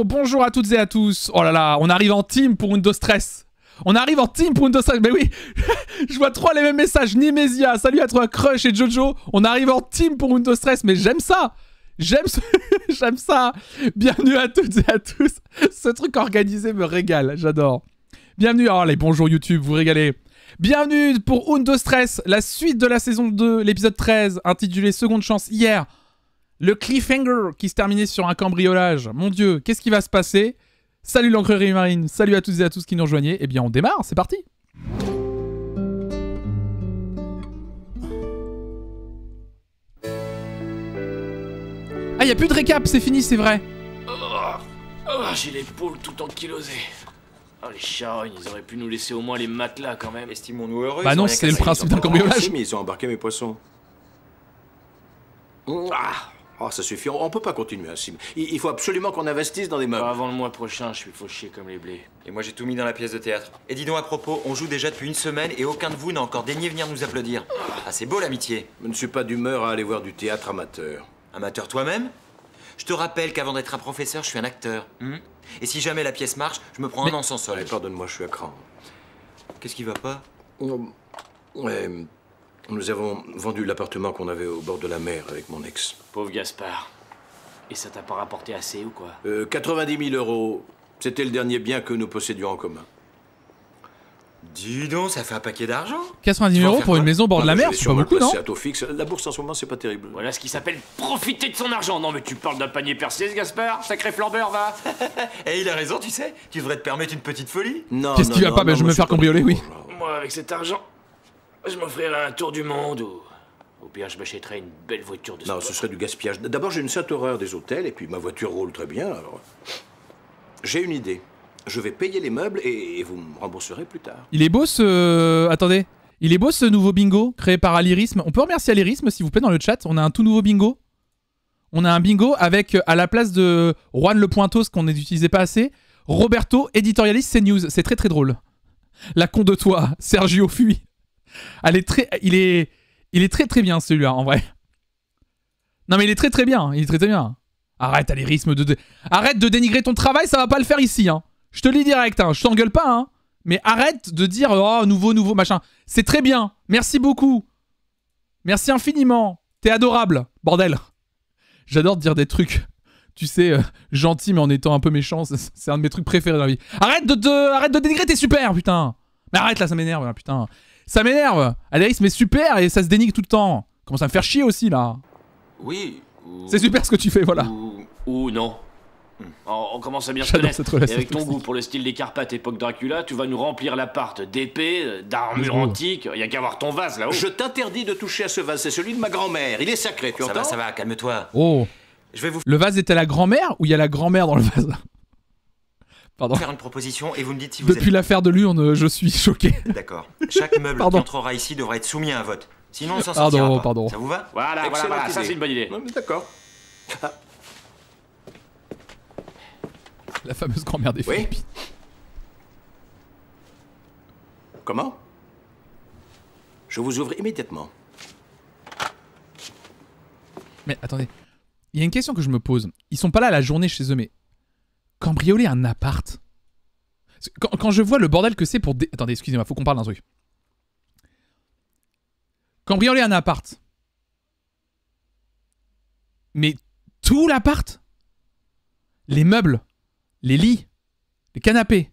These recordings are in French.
bonjour à toutes et à tous. Oh là là, on arrive en team pour Windows Stress. On arrive en team pour Windows Stress, mais oui. Je vois trois les mêmes messages. Nimesia, salut à toi, Crush et Jojo. On arrive en team pour Windows Stress, mais j'aime ça. J'aime ça. Bienvenue à toutes et à tous. Ce truc organisé me régale, j'adore. Bienvenue, oh les bonjours YouTube, vous régalez. Bienvenue pour Windows Stress, la suite de la saison 2, l'épisode 13, intitulé Seconde Chance. Hier, le cliffhanger qui se terminait sur un cambriolage. Mon Dieu, qu'est-ce qui va se passer? Salut l'encrerie marine, salut à toutes et à tous qui nous rejoignez. Eh bien, on démarre, c'est parti. Ah, y a plus de récap, c'est fini, c'est vrai. J'ai l'épaule tout ankylosée. Oh, les charognes, ils auraient pu nous laisser au moins les matelas quand même. Estimons-nous heureux. Bah non, c'est le principe d'un cambriolage. Mais ils ont embarqué mes poissons. Ah, ça suffit, on peut pas continuer ainsi. Il faut absolument qu'on investisse dans des meubles. Avant le mois prochain, je suis fauché comme les blés. Et moi j'ai tout mis dans la pièce de théâtre. Et dis donc à propos, on joue déjà depuis une semaine et aucun de vous n'a encore daigné venir nous applaudir. Ah, c'est beau l'amitié. Je ne suis pas d'humeur à aller voir du théâtre amateur. Amateur toi-même? Je te rappelle qu'avant d'être un professeur, je suis un acteur. Et si jamais la pièce marche, je me prends un an sans solde. Pardonne-moi, je suis à cran. Qu'est-ce qui va pas? Ouais, nous avons vendu l'appartement qu'on avait au bord de la mer avec mon ex. Pauvre Gaspard. Et ça t'a pas rapporté assez ou quoi? 90 000 euros. C'était le dernier bien que nous possédions en commun. Dis donc, ça fait un paquet d'argent. 90 000 euros pour une maison au bord de la mer, c'est pas beaucoup, non? C'est à taux fixe. La bourse en ce moment, c'est pas terrible. Voilà ce qui s'appelle profiter de son argent. Non mais tu parles d'un panier percé, ce Gaspard? Sacré flambeur, va. Et il a raison, tu sais. Tu devrais te permettre une petite folie. Non, Qu'est-ce qui va pas? Ben, je vais me faire cambrioler, oui. Moi, avec cet argent, je m'offrirais un tour du monde ou... Au pire, je m'achèterais une belle voiture de sport. Non, ce serait du gaspillage. D'abord, j'ai une sainte horreur des hôtels, et puis ma voiture roule très bien, alors... J'ai une idée. Je vais payer les meubles, et vous me rembourserez plus tard. Il est beau ce... Attendez. Il est beau ce nouveau bingo créé par Alirisme. On peut remercier Alirisme, s'il vous plaît, dans le chat. On a un tout nouveau bingo. On a un bingo avec, à la place de Juan Le Pointos, qu'on n'utilisait pas assez, Roberto, éditorialiste CNews. C'est très très drôle. La con de toi, Sergio Fuy. Il est très très bien celui-là, en vrai. Non mais il est très très bien, Arrête, Alirisme, arrête de dénigrer ton travail, ça va pas le faire ici, hein. Je te le dis direct, hein. Je t'engueule pas, hein. Mais arrête de dire, oh, nouveau, machin. C'est très bien, merci beaucoup. Merci infiniment. T'es adorable, bordel. J'adore te dire des trucs, tu sais, gentils mais en étant un peu méchant. C'est un de mes trucs préférés dans la vie. Arrête de dénigrer, t'es super, putain. Mais arrête là, ça m'énerve, là, putain. Ça m'énerve. Alirisme est super et ça se dénigre tout le temps. Commence à me faire chier aussi, là. Oui. C'est super ce que tu fais, voilà. Ou non. On commence à bien se J'adore connaître. cette relation Et avec ton toxique. goût pour le style des Carpates époque Dracula, tu vas nous remplir l'appart d'épées, d'armures antiques. Y a qu'à voir ton vase là-haut. Je t'interdis de toucher à ce vase, c'est celui de ma grand-mère. Il est sacré, tu entends? Ça va, calme-toi. Oh. Je vais vous Le vase était la grand-mère ou il y a la grand-mère dans le vase? Pardon. faire une proposition et vous me dites si vous Depuis l'affaire de l'urne, je suis choqué. D'accord. Chaque meuble qui Pardon. entrera ici devra être soumis à un vote. Sinon, on s'en sortira pas. Pardon. Ça vous va? Voilà, Excellente ça idée. c'est une bonne idée. Non, mais d'accord. La fameuse grand-mère des Oui. Philippines. Comment? Je vous ouvre immédiatement. Mais attendez, il y a une question que je me pose. Ils sont pas là la journée chez eux, mais cambrioler un appart. Quand je vois le bordel que c'est pour... Attendez, excusez-moi, faut qu'on parle d'un truc. Cambrioler un appart. Mais tout l'appart? Les meubles, les lits, les canapés.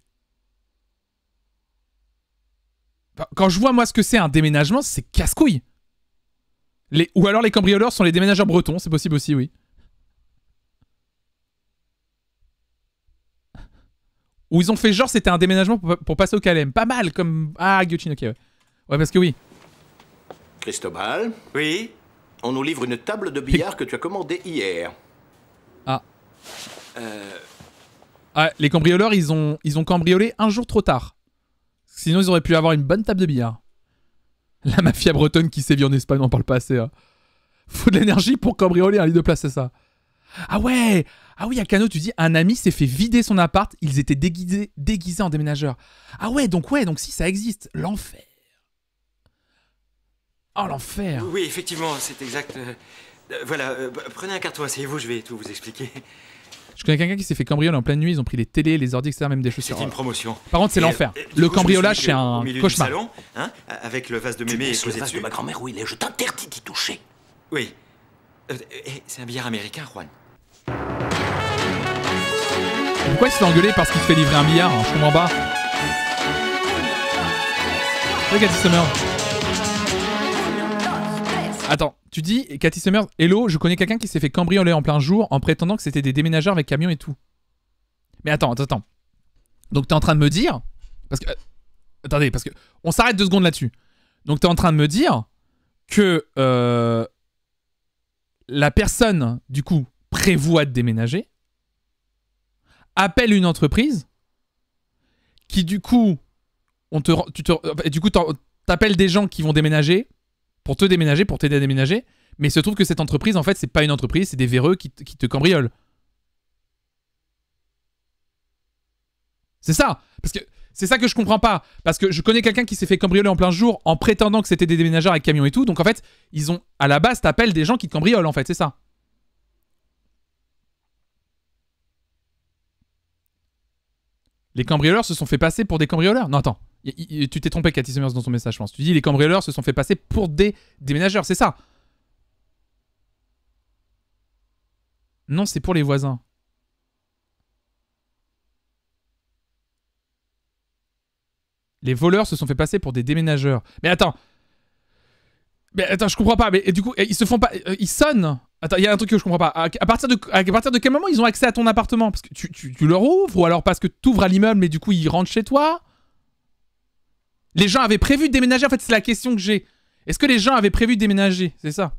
Enfin, quand je vois moi ce que c'est un déménagement, c'est casse-couille. Ou alors les cambrioleurs sont les déménageurs bretons, c'est possible aussi, oui. Ou ils ont fait genre c'était un déménagement pour passer au Calem. Pas mal comme... Ah, Gyochin, ok, ouais. Ouais, parce que oui. Cristobal, Oui. on nous livre une table de billard que tu as commandée hier. Ah. Ah, les cambrioleurs, ils ont cambriolé un jour trop tard. Sinon, ils auraient pu avoir une bonne table de billard. La mafia bretonne qui sévit en Espagne, on en parle pas assez. Hein. Faut de l'énergie pour cambrioler un lit de place, c'est ça. Ah ouais. Ah oui, à Cano, tu dis, un ami s'est fait vider son appart, ils étaient déguisés en déménageurs. Ah ouais, donc si, ça existe. L'enfer. Oh, l'enfer. Oui, effectivement, c'est exact. Voilà, prenez un carton, asseyez-vous, je vais tout vous expliquer. Je connais quelqu'un qui s'est fait cambrioler en pleine nuit, ils ont pris les télés, les ordi, etc., même des chaussures. C'était une promotion. Par contre, c'est l'enfer. Le cambriolage, c'est un cauchemar. Salon, hein, avec le vase de Tu mémé laisses le posé vase dessus. de ma grand-mère où il est. Je t'interdis d'y toucher. Oui. C'est un billard américain, Juan. Pourquoi il se fait engueuler parce qu'il se fait livrer un billard? Je comprends pas. Salut Cathy Summers. Attends, tu dis, Cathy Summers, hello, je connais quelqu'un qui s'est fait cambrioler en plein jour en prétendant que c'était des déménageurs avec camions et tout. Mais attends. Donc t'es en train de me dire... Parce que... attendez, parce que... On s'arrête 2 secondes là-dessus. Donc t'es en train de me dire que... la personne, du coup, prévoit de déménager, appelle une entreprise qui, du coup... du coup, t'appelles des gens qui vont déménager pour te déménager, pour t'aider à déménager, mais il se trouve que cette entreprise, en fait, c'est pas une entreprise, c'est des véreux qui te cambriolent. C'est ça. Parce que c'est ça que je comprends pas. Parce que je connais quelqu'un qui s'est fait cambrioler en plein jour en prétendant que c'était des déménageurs avec camions et tout. Donc en fait, ils ont à la base, t'appelles des gens qui te cambriolent, en fait, c'est ça. Les cambrioleurs se sont fait passer pour des cambrioleurs. Non, attends. Tu t'es trompé, Cathy Summers, dans ton message, je pense. Tu dis les cambrioleurs se sont fait passer pour des déménageurs, c'est ça. Non, c'est pour les voisins. Les voleurs se sont fait passer pour des déménageurs. Mais attends, je comprends pas. Mais du coup, ils se font pas... ils sonnent. Attends, il y a un truc que je comprends pas. À partir de quel moment ils ont accès à ton appartement? Parce que tu leur ouvres, ou alors parce que tu ouvres à l'immeuble, mais du coup, ils rentrent chez toi? Les gens avaient prévu de déménager? En fait, c'est la question que j'ai. Est-ce que les gens avaient prévu de déménager? C'est ça.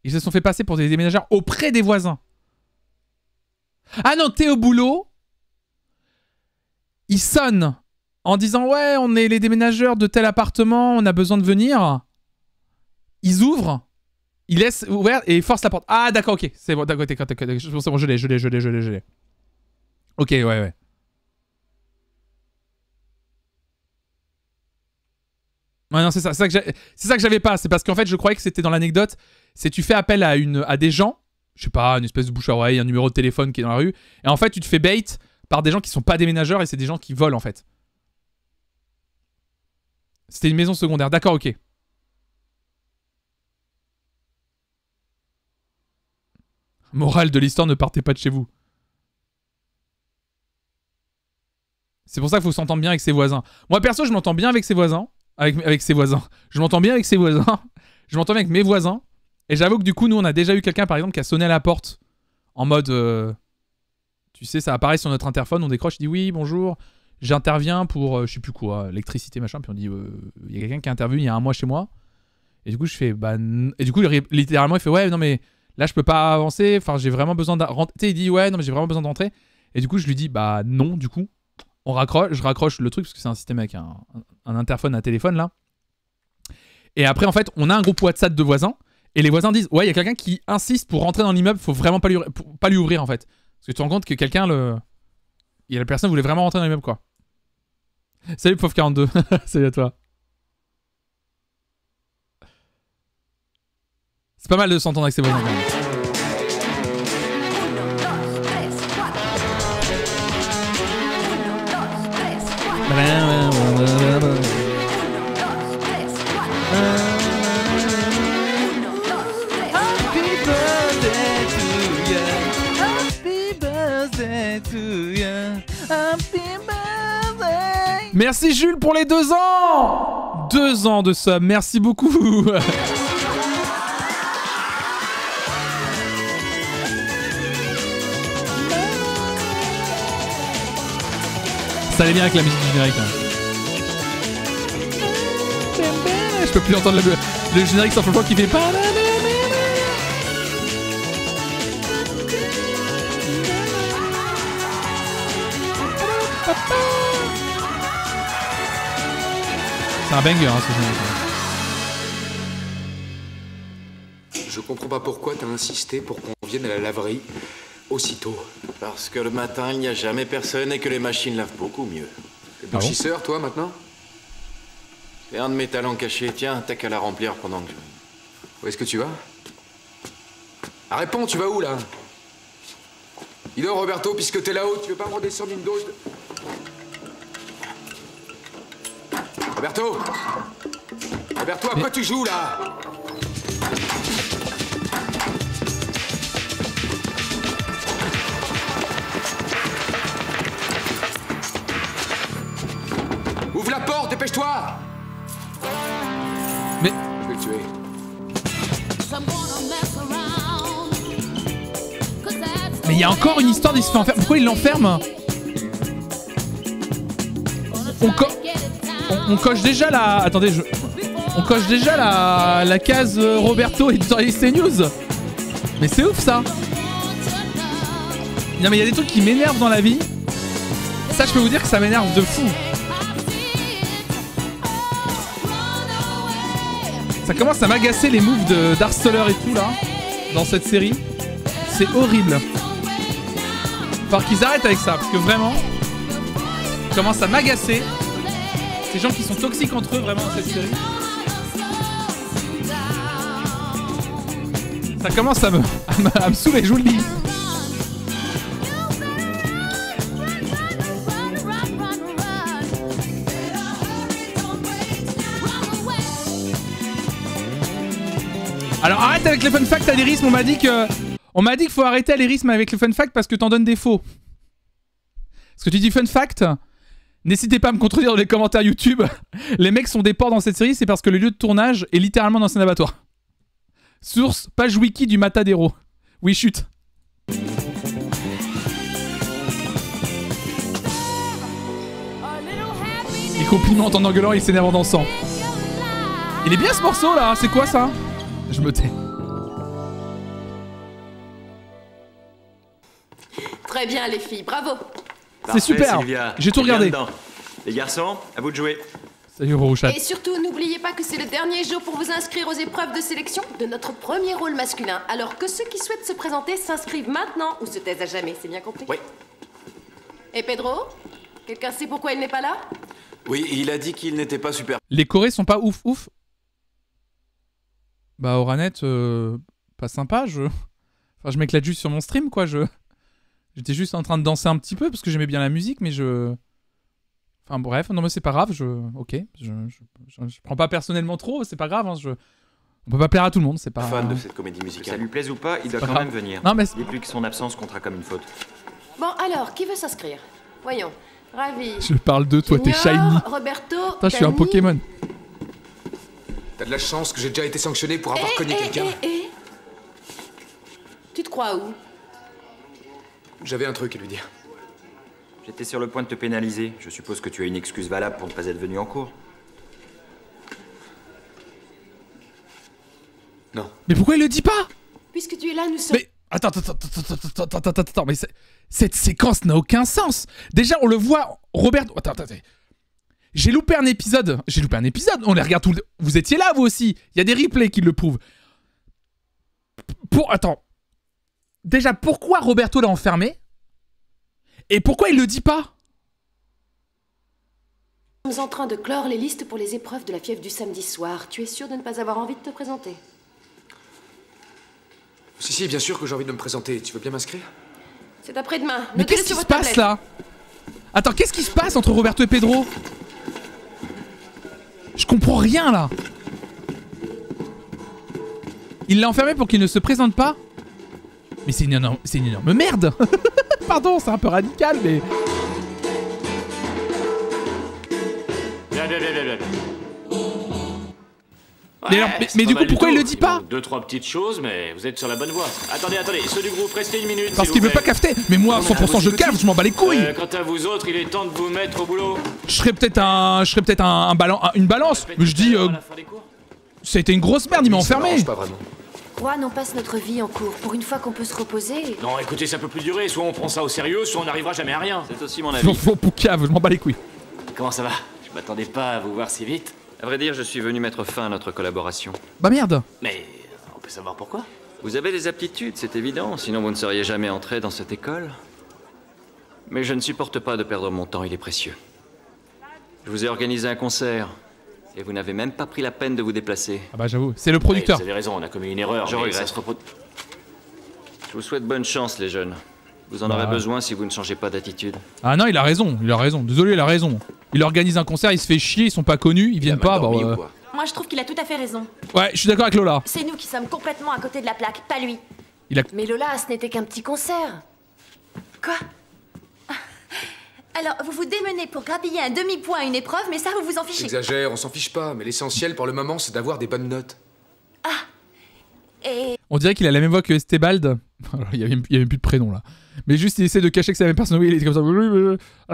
Ils se sont fait passer pour des déménageurs auprès des voisins. Ah non, t'es au boulot. Ils sonnent en disant « Ouais, on est les déménageurs de tel appartement, on a besoin de venir. » Ils ouvrent, ils laissent ouvert et ils forcent la porte. Ah d'accord, ok. C'est bon, d'accord, c'est bon, je l'ai. Ok, ouais. Ouais, non, c'est ça que j'avais pas. C'est parce qu'en fait, je croyais que c'était dans l'anecdote. C'est tu fais appel à des gens, je sais pas, une espèce de bouche à oreille, un numéro de téléphone qui est dans la rue, et en fait, tu te fais bait par des gens qui sont pas déménageurs et c'est des gens qui volent en fait. C'était une maison secondaire. D'accord, ok. Morale de l'histoire, ne partez pas de chez vous. C'est pour ça qu'il faut s'entendre bien avec ses voisins. Moi, perso, je m'entends bien avec ses voisins. Avec ses voisins. Je m'entends bien avec ses voisins. Je m'entends bien avec mes voisins. Et j'avoue que du coup, nous, on a déjà eu quelqu'un, par exemple, qui a sonné à la porte. En mode... tu sais, ça apparaît sur notre interphone. On décroche, il dit « Oui, bonjour. J'interviens pour, je sais plus quoi, électricité, machin. » Puis on dit « Il y a quelqu'un qui a intervenu il y a 1 mois chez moi. » Et du coup, je fais « Bah... » Et du coup, littéralement, il fait « Ouais, non, mais là, je peux pas avancer. Enfin, j'ai vraiment besoin de rentrer. » Tu sais, il dit « Ouais, non, mais j'ai vraiment besoin de rentrer. » Et du coup, je lui dis « Bah non, du coup. » Je raccroche le truc parce que c'est un système avec un interphone à téléphone là. Et après en fait on a un groupe WhatsApp de voisins et les voisins disent ouais il y a quelqu'un qui insiste pour rentrer dans l'immeuble, faut vraiment pas lui ouvrir en fait. Parce que tu te rends compte que la personne voulait vraiment rentrer dans l'immeuble quoi. Salut pauvre 42, salut à toi. C'est pas mal de s'entendre avec ses voisins quand même. Merci Jules pour les 2 ans. 2 ans de sub, merci beaucoup. Ça allait bien avec la musique du générique. Hein. Je peux plus entendre le générique sans fond qui fait pas. C'est un banger hein, ce générique. Je comprends pas pourquoi t'as insisté pour qu'on vienne à la laverie aussitôt. Parce que le matin, il n'y a jamais personne et que les machines lavent beaucoup mieux. T'es blanchisseur, toi, maintenant? C'est un de mes talents cachés. Tiens, t'as qu'à la remplir pendant que je... Où est-ce que tu vas? Ah, réponds, tu vas où, là? Dis donc, Roberto, puisque t'es là-haut, tu veux pas me redescendre une dose de... Roberto! Roberto, à quoi tu joues, là? Ouvre la porte, dépêche-toi! Mais... Je vais le tuer. Mais il y a encore une histoire d'il se fait enfermer. Pourquoi il l'enferme? On coche déjà la... Attendez, on coche déjà la case Roberto et CNews. Mais c'est ouf ça. Non mais il y a des trucs qui m'énervent dans la vie. Ça je peux vous dire que ça m'énerve de fou. Ça commence à m'agacer les moves d'Arstoller et tout là. Dans cette série. C'est horrible. Faut qu'ils arrêtent avec ça parce que vraiment... Ça commence à m'agacer. Ces gens qui sont toxiques entre eux vraiment dans cette série. Ça commence à me saouler, je vous le dis. Alors arrête avec les fun facts à l'Irisme, on m'a dit qu'il faut arrêter à l'Irisme avec les fun facts parce que t'en donnes des faux. Parce que tu dis fun fact, n'hésitez pas à me contredire dans les commentaires YouTube. Les mecs sont des porcs dans cette série, c'est parce que le lieu de tournage est littéralement dans un abattoir. Source, page wiki du Matadero. Oui, chute. Il complimente en engueulant, il s'énerve en dansant. Il est bien ce morceau là, c'est quoi ça? Je me tais. Très bien les filles, bravo. C'est super, j'ai tout regardé. Les garçons, à vous de jouer. Salut Rorouchat. Et surtout, n'oubliez pas que c'est le dernier jour pour vous inscrire aux épreuves de sélection de notre premier rôle masculin. Alors que ceux qui souhaitent se présenter s'inscrivent maintenant ou se taisent à jamais, c'est bien compris? Oui. Et Pedro? Quelqu'un sait pourquoi il n'est pas là? Oui, il a dit qu'il n'était pas super. Les Corées sont pas ouf. Bah Oranet, pas sympa, je m'éclate juste sur mon stream quoi, j'étais juste en train de danser un petit peu parce que j'aimais bien la musique mais enfin bref, non mais c'est pas grave, ok, je prends pas personnellement trop, c'est pas grave, hein, on peut pas plaire à tout le monde, c'est pas... Fan de cette comédie Que ça musicale. lui plaise ou pas, il doit quand même venir. Non mais... Dites-lui que son absence comptera comme une faute. Bon alors, qui veut s'inscrire? Voyons, Ravi. Je parle de toi, t'es shiny. Roberto, Putain, je suis un Dani. Pokémon. T'as de la chance que j'ai déjà été sanctionné pour avoir cogné quelqu'un. Tu te crois où? J'avais un truc à lui dire. J'étais sur le point de te pénaliser. Je suppose que tu as une excuse valable pour ne pas être venu en cours. Non. Mais pourquoi il le dit pas? Puisque tu es là, nous sommes... Mais attends, mais cette séquence n'a aucun sens. Déjà, on le voit, Robert... Attends. J'ai loupé un épisode, on les regarde tout le... Vous étiez là, vous aussi. Il y a des replays qui le prouvent. Attends. Déjà, pourquoi Roberto l'a enfermé? Et pourquoi il le dit pas? Nous sommes en train de clore les listes pour les épreuves de la fièvre du samedi soir. Tu es sûr de ne pas avoir envie de te présenter? Si, bien sûr que j'ai envie de me présenter. Tu veux bien m'inscrire? C'est après-demain. Mais qu'est-ce qui se passe là? Attends, qu'est-ce qui se passe entre Roberto et Pedro? Je comprends rien là. Il l'a enfermé pour qu'il ne se présente pas? Mais c'est une énorme merde. Pardon, c'est un peu radical, mais... Mais du coup, pourquoi il le dit pas? Deux, trois petites choses, mais vous êtes sur la bonne voie. Attendez, ceux du groupe, restez une minute. Parce qu'il veut pas cafeter. Mais moi, 100% je caffe, je m'en bats les couilles. Quant à vous autres, il est temps de vous mettre au boulot. Je serais peut-être une balance. Mais je dis... Ça a été une grosse merde, il m'a enfermé. Pas vraiment. Juan, on passe notre vie en cours. Pour une fois qu'on peut se reposer... Non, écoutez, ça peut plus durer. Soit on prend ça au sérieux, soit on n'arrivera jamais à rien. C'est aussi mon avis. Faut poucave, je m'en bats les couilles. Comment ça va? Je m'attendais pas à vous voir si vite. À vrai dire, je suis venu mettre fin à notre collaboration. Bah merde. Mais on peut savoir pourquoi? Vous avez des aptitudes, c'est évident, sinon vous ne seriez jamais entré dans cette école. Mais je ne supporte pas de perdre mon temps, il est précieux. Je vous ai organisé un concert, et vous n'avez même pas pris la peine de vous déplacer. Ah bah j'avoue, c'est le producteur. Vous avez raison, on a commis une erreur. Je mais regrette. ça se repro- Je vous souhaite bonne chance, les jeunes. Vous en aurez besoin si vous ne changez pas d'attitude. Ah non, il a raison, il a raison. Désolé, il a raison. Il organise un concert, il se fait chier, ils sont pas connus, ils viennent pas. Dormi, Bon, ou quoi? Moi, je trouve qu'il a tout à fait raison. Ouais, je suis d'accord avec Lola. C'est nous qui sommes complètement à côté de la plaque, pas lui. Mais Lola, ce n'était qu'un petit concert. Quoi? Alors, vous vous démenez pour grappiller un demi-point à une épreuve, mais ça, vous vous en fichez. Exagère, on s'en fiche pas, mais l'essentiel pour le moment, c'est d'avoir des bonnes notes. Et On dirait qu'il a la même voix que Estebald. Il y a même plus de prénom là. Mais juste il essaie de cacher que c'est la même personne. Oui, il est comme ça.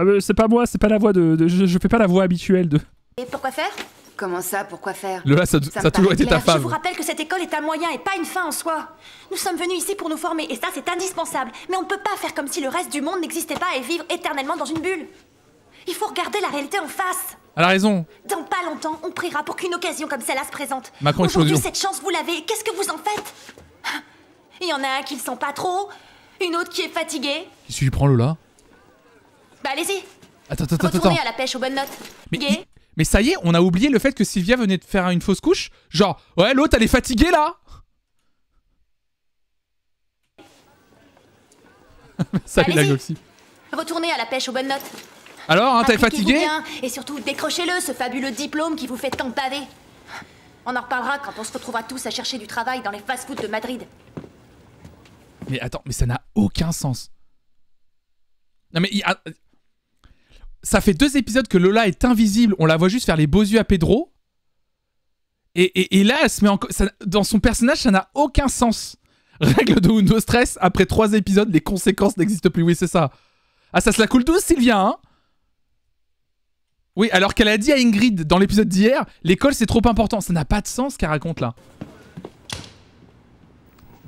Mais c'est pas moi, c'est pas la voix de je fais pas la voix habituelle de. Et pourquoi faire? Comment ça, pourquoi faire? Lola, ça Ça a me toujours paraît été ta clair. femme. Je vous rappelle que cette école est un moyen et pas une fin en soi. Nous sommes venus ici pour nous former, et ça, c'est indispensable. Mais on ne peut pas faire comme si le reste du monde n'existait pas et vivre éternellement dans une bulle. Il faut regarder la réalité en face. Elle a raison. Dans pas longtemps, on priera pour qu'une occasion comme celle-là se présente. Macron Aujourd'hui, explosion. cette chance, vous l'avez. Qu'est-ce que vous en faites? Il y en a un qui le sent pas trop, une autre qui est fatiguée. Qu'est-ce que tu prends Lola? Bah allez-y, Attends. retournez à la pêche aux bonnes notes. Gay. Mais ça y est, on a oublié le fait que Sylvia venait de faire une fausse couche. Genre, ouais, l'autre elle est fatiguée là. Salut la Allez-y. Goxy. Retournez à la pêche aux bonnes notes. Alors, hein, t'es Appliquez-vous fatigué? bien, et surtout, décrochez-le, ce fabuleux diplôme qui vous fait tant baver. On en reparlera quand on se retrouvera tous à chercher du travail dans les fast-foods de Madrid. Mais attends, mais ça n'a aucun sens. Non mais ça fait 2 épisodes que Lola est invisible. On la voit juste faire les beaux yeux à Pedro. Et là, elle se met dans son personnage, ça n'a aucun sens. Règle de Windows Stress, après 3 épisodes, les conséquences n'existent plus. Oui, c'est ça. Ah, ça se la coule douce, Sylvia, hein? Oui, alors qu'elle a dit à Ingrid dans l'épisode d'hier, l'école c'est trop important. Ça n'a pas de sens ce qu'elle raconte là.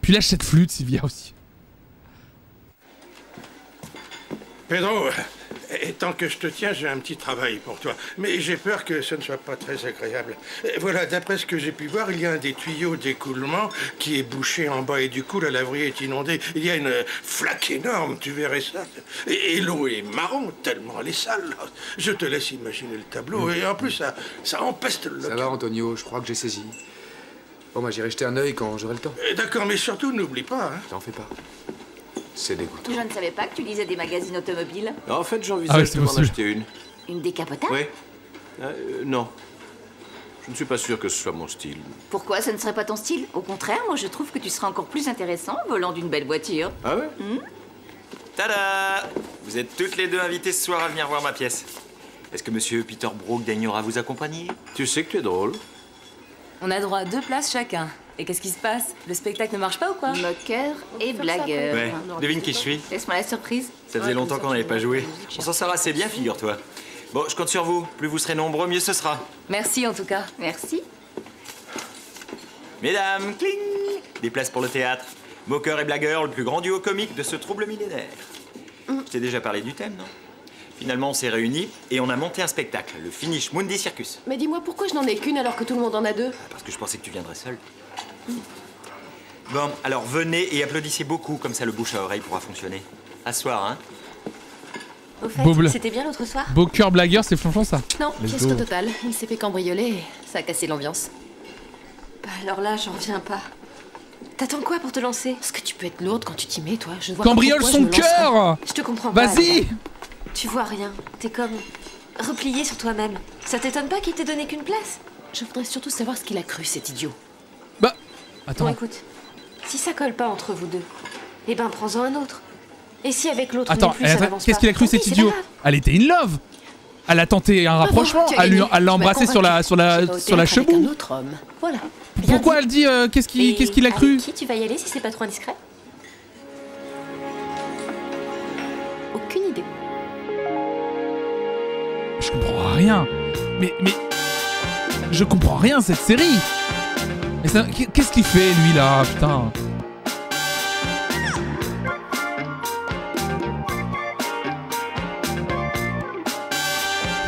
Puis lâche cette flûte, Sylvia aussi. Pedro, et tant que je te tiens, j'ai un petit travail pour toi. Mais j'ai peur que ce ne soit pas très agréable. Voilà, d'après ce que j'ai pu voir, il y a un des tuyaux d'écoulement qui est bouché en bas et du coup, la laverie est inondée. Il y a une flaque énorme, tu verrais ça. Et l'eau est marron, tellement elle est sale. Je te laisse imaginer le tableau. Et en plus, ça empeste le local. Ça va, Antonio, je crois que j'ai saisi. Bon, bah, j'irai jeter un œil quand j'aurai le temps. D'accord, mais surtout, n'oublie pas. Hein. T'en fais pas. C'est dégoûtant. Je ne savais pas que tu lisais des magazines automobiles. En fait, j'envisage de m'en acheter une. Une décapotable? Oui. Non. Je ne suis pas sûr que ce soit mon style. Pourquoi ce ne serait pas ton style? Au contraire, moi je trouve que tu seras encore plus intéressant volant d'une belle voiture. Ah ouais? Tada! Vous êtes toutes les deux invitées ce soir à venir voir ma pièce. Est-ce que monsieur Peter Brook daignera vous accompagner? Tu sais que tu es drôle. On a droit à 2 places chacun. Et qu'est-ce qui se passe? Le spectacle ne marche pas ou quoi? Moqueur et blagueur. Ouais, devine qui je suis. Laisse-moi la surprise. Ça faisait longtemps qu'on n'avait pas joué. On s'en sort assez bien, figure-toi. Bon, je compte sur vous. Plus vous serez nombreux, mieux ce sera. Merci en tout cas. Merci. Mesdames, cling! Des places pour le théâtre. Moqueur et blagueur, le plus grand duo comique de ce trouble millénaire. Je t'ai déjà parlé du thème, non? Finalement, on s'est réunis et on a monté un spectacle, le Finish Mundi Circus. Mais dis-moi, pourquoi je n'en ai qu'une alors que tout le monde en a 2? Parce que je pensais que tu viendrais seul. Bon, alors venez et applaudissez beaucoup, comme ça le bouche à oreille pourra fonctionner. À ce soir, hein? Au fait, Boble. c'était bien l'autre soir? Beau cœur blagueur, c'est flonflon ça. Non, Let's fiasco go. total. Il s'est fait cambrioler et ça a cassé l'ambiance. Bah alors là, j'en reviens pas. T'attends quoi pour te lancer? Parce que tu peux être lourde quand tu t'y mets, toi. Je vois Cambriole pas pourquoi son je me lancerais. cœur! Je te comprends pas. Vas-y! Alban. Tu vois rien. T'es comme replié sur toi-même. Ça t'étonne pas qu'il t'ait donné qu'une place? Je voudrais surtout savoir ce qu'il a cru, cet idiot. Bah. Bon, Attends. écoute. Si ça colle pas entre vous deux, eh ben prends-en un autre. Et si avec l'autre Attends, non plus, ça attends, n'avance qu'est-ce pas, qu'il a cru tant pis, cet c'est idiot? pas grave. Elle était in love! Elle a tenté un rapprochement, tu as elle gagné. l'a embrassé Tu sur m'as la convaincu. Tu vas au théâtre avec chebou. un autre homme. Voilà. Pourquoi elle dit qu'est-ce qu'il a cru? Avec qui tu vas y aller si c'est pas trop indiscret? Aucune idée. Je comprends rien. Mais je comprends rien cette série. Mais ça, qu'est-ce qu'il fait lui là, putain?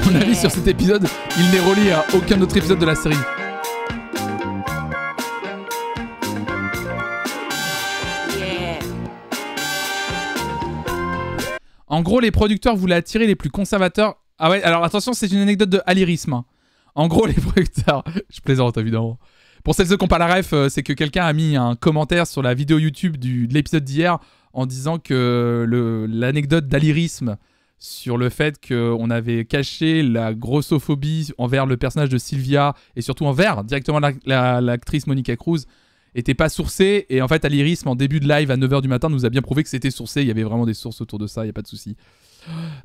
Mon avis sur cet épisode, il n'est relié à aucun autre épisode de la série. En gros, les producteurs voulaient attirer les plus conservateurs. Ah ouais, alors attention, c'est une anecdote de Alirisme. Hein. En gros, les producteurs... Je plaisante, évidemment. Pour celles qui n'ont pas la ref, c'est que quelqu'un a mis un commentaire sur la vidéo YouTube de l'épisode d'hier en disant que l'anecdote d'Alirisme sur le fait qu'on avait caché la grossophobie envers le personnage de Sylvia et surtout envers directement l'actrice Monica Cruz était pas sourcée. Et en fait, Alirisme, en début de live à 9h du matin, nous a bien prouvé que c'était sourcé. Il y avait vraiment des sources autour de ça, il n'y a pas de souci.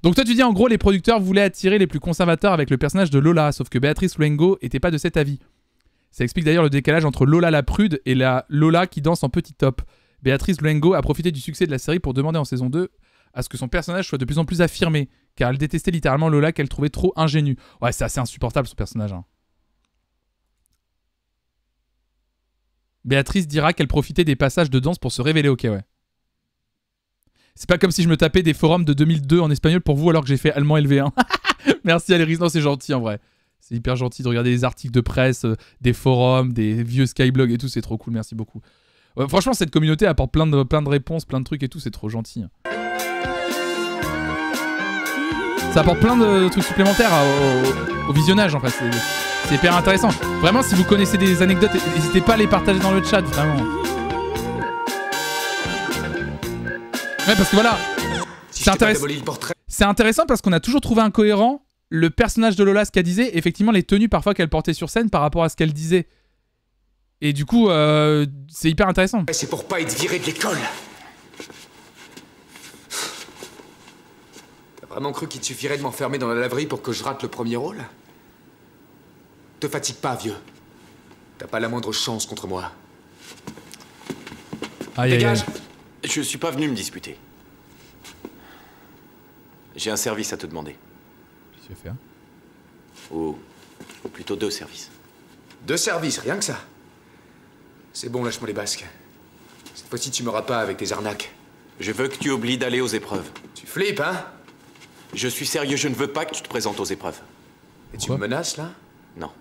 Donc toi, tu dis en gros, les producteurs voulaient attirer les plus conservateurs avec le personnage de Lola, sauf que Béatrice Luengo était pas de cet avis. Ça explique d'ailleurs le décalage entre Lola la prude et la Lola qui danse en petit top. Béatrice Luengo a profité du succès de la série pour demander en saison 2 à ce que son personnage soit de plus en plus affirmé, car elle détestait littéralement Lola qu'elle trouvait trop ingénue. Ouais, c'est assez insupportable son personnage. Hein. Béatrice dira qu'elle profitait des passages de danse pour se révéler, ok, ouais. C'est pas comme si je me tapais des forums de 2002 en espagnol pour vous alors que j'ai fait allemand LV1. Merci Aléris, non c'est gentil en vrai. C'est hyper gentil de regarder les articles de presse, des forums, des vieux skyblogs et tout, c'est trop cool, merci beaucoup. Ouais, franchement, cette communauté apporte plein de réponses, plein de trucs et tout, c'est trop gentil. Ça apporte plein de trucs supplémentaires au visionnage en fait, c'est hyper intéressant. Vraiment, si vous connaissez des anecdotes, n'hésitez pas à les partager dans le chat, vraiment. Ouais, parce que voilà, Si c'est intéressant parce qu'on a toujours trouvé incohérent le personnage de Lola, ce qu'elle disait, effectivement les tenues parfois qu'elle portait sur scène par rapport à ce qu'elle disait. Et du coup, c'est hyper intéressant. C'est pour pas être viré de l'école. T'as vraiment cru qu'il te suffirait de m'enfermer dans la laverie pour que je rate le premier rôle? Te fatigue pas, vieux. T'as pas la moindre chance contre moi. Aïe, Dégage. aïe, aïe. Je suis pas venu me disputer. J'ai un service à te demander. Qu'est-ce que tu veux faire? Ou plutôt 2 services. 2 services, rien que ça. C'est bon, lâche-moi les basques. Cette fois-ci, tu m'auras pas avec tes arnaques. Je veux que tu oublies d'aller aux épreuves. Tu flippes, hein? Je suis sérieux, je ne veux pas que tu te présentes aux épreuves. Et tu me menaces, là? Non.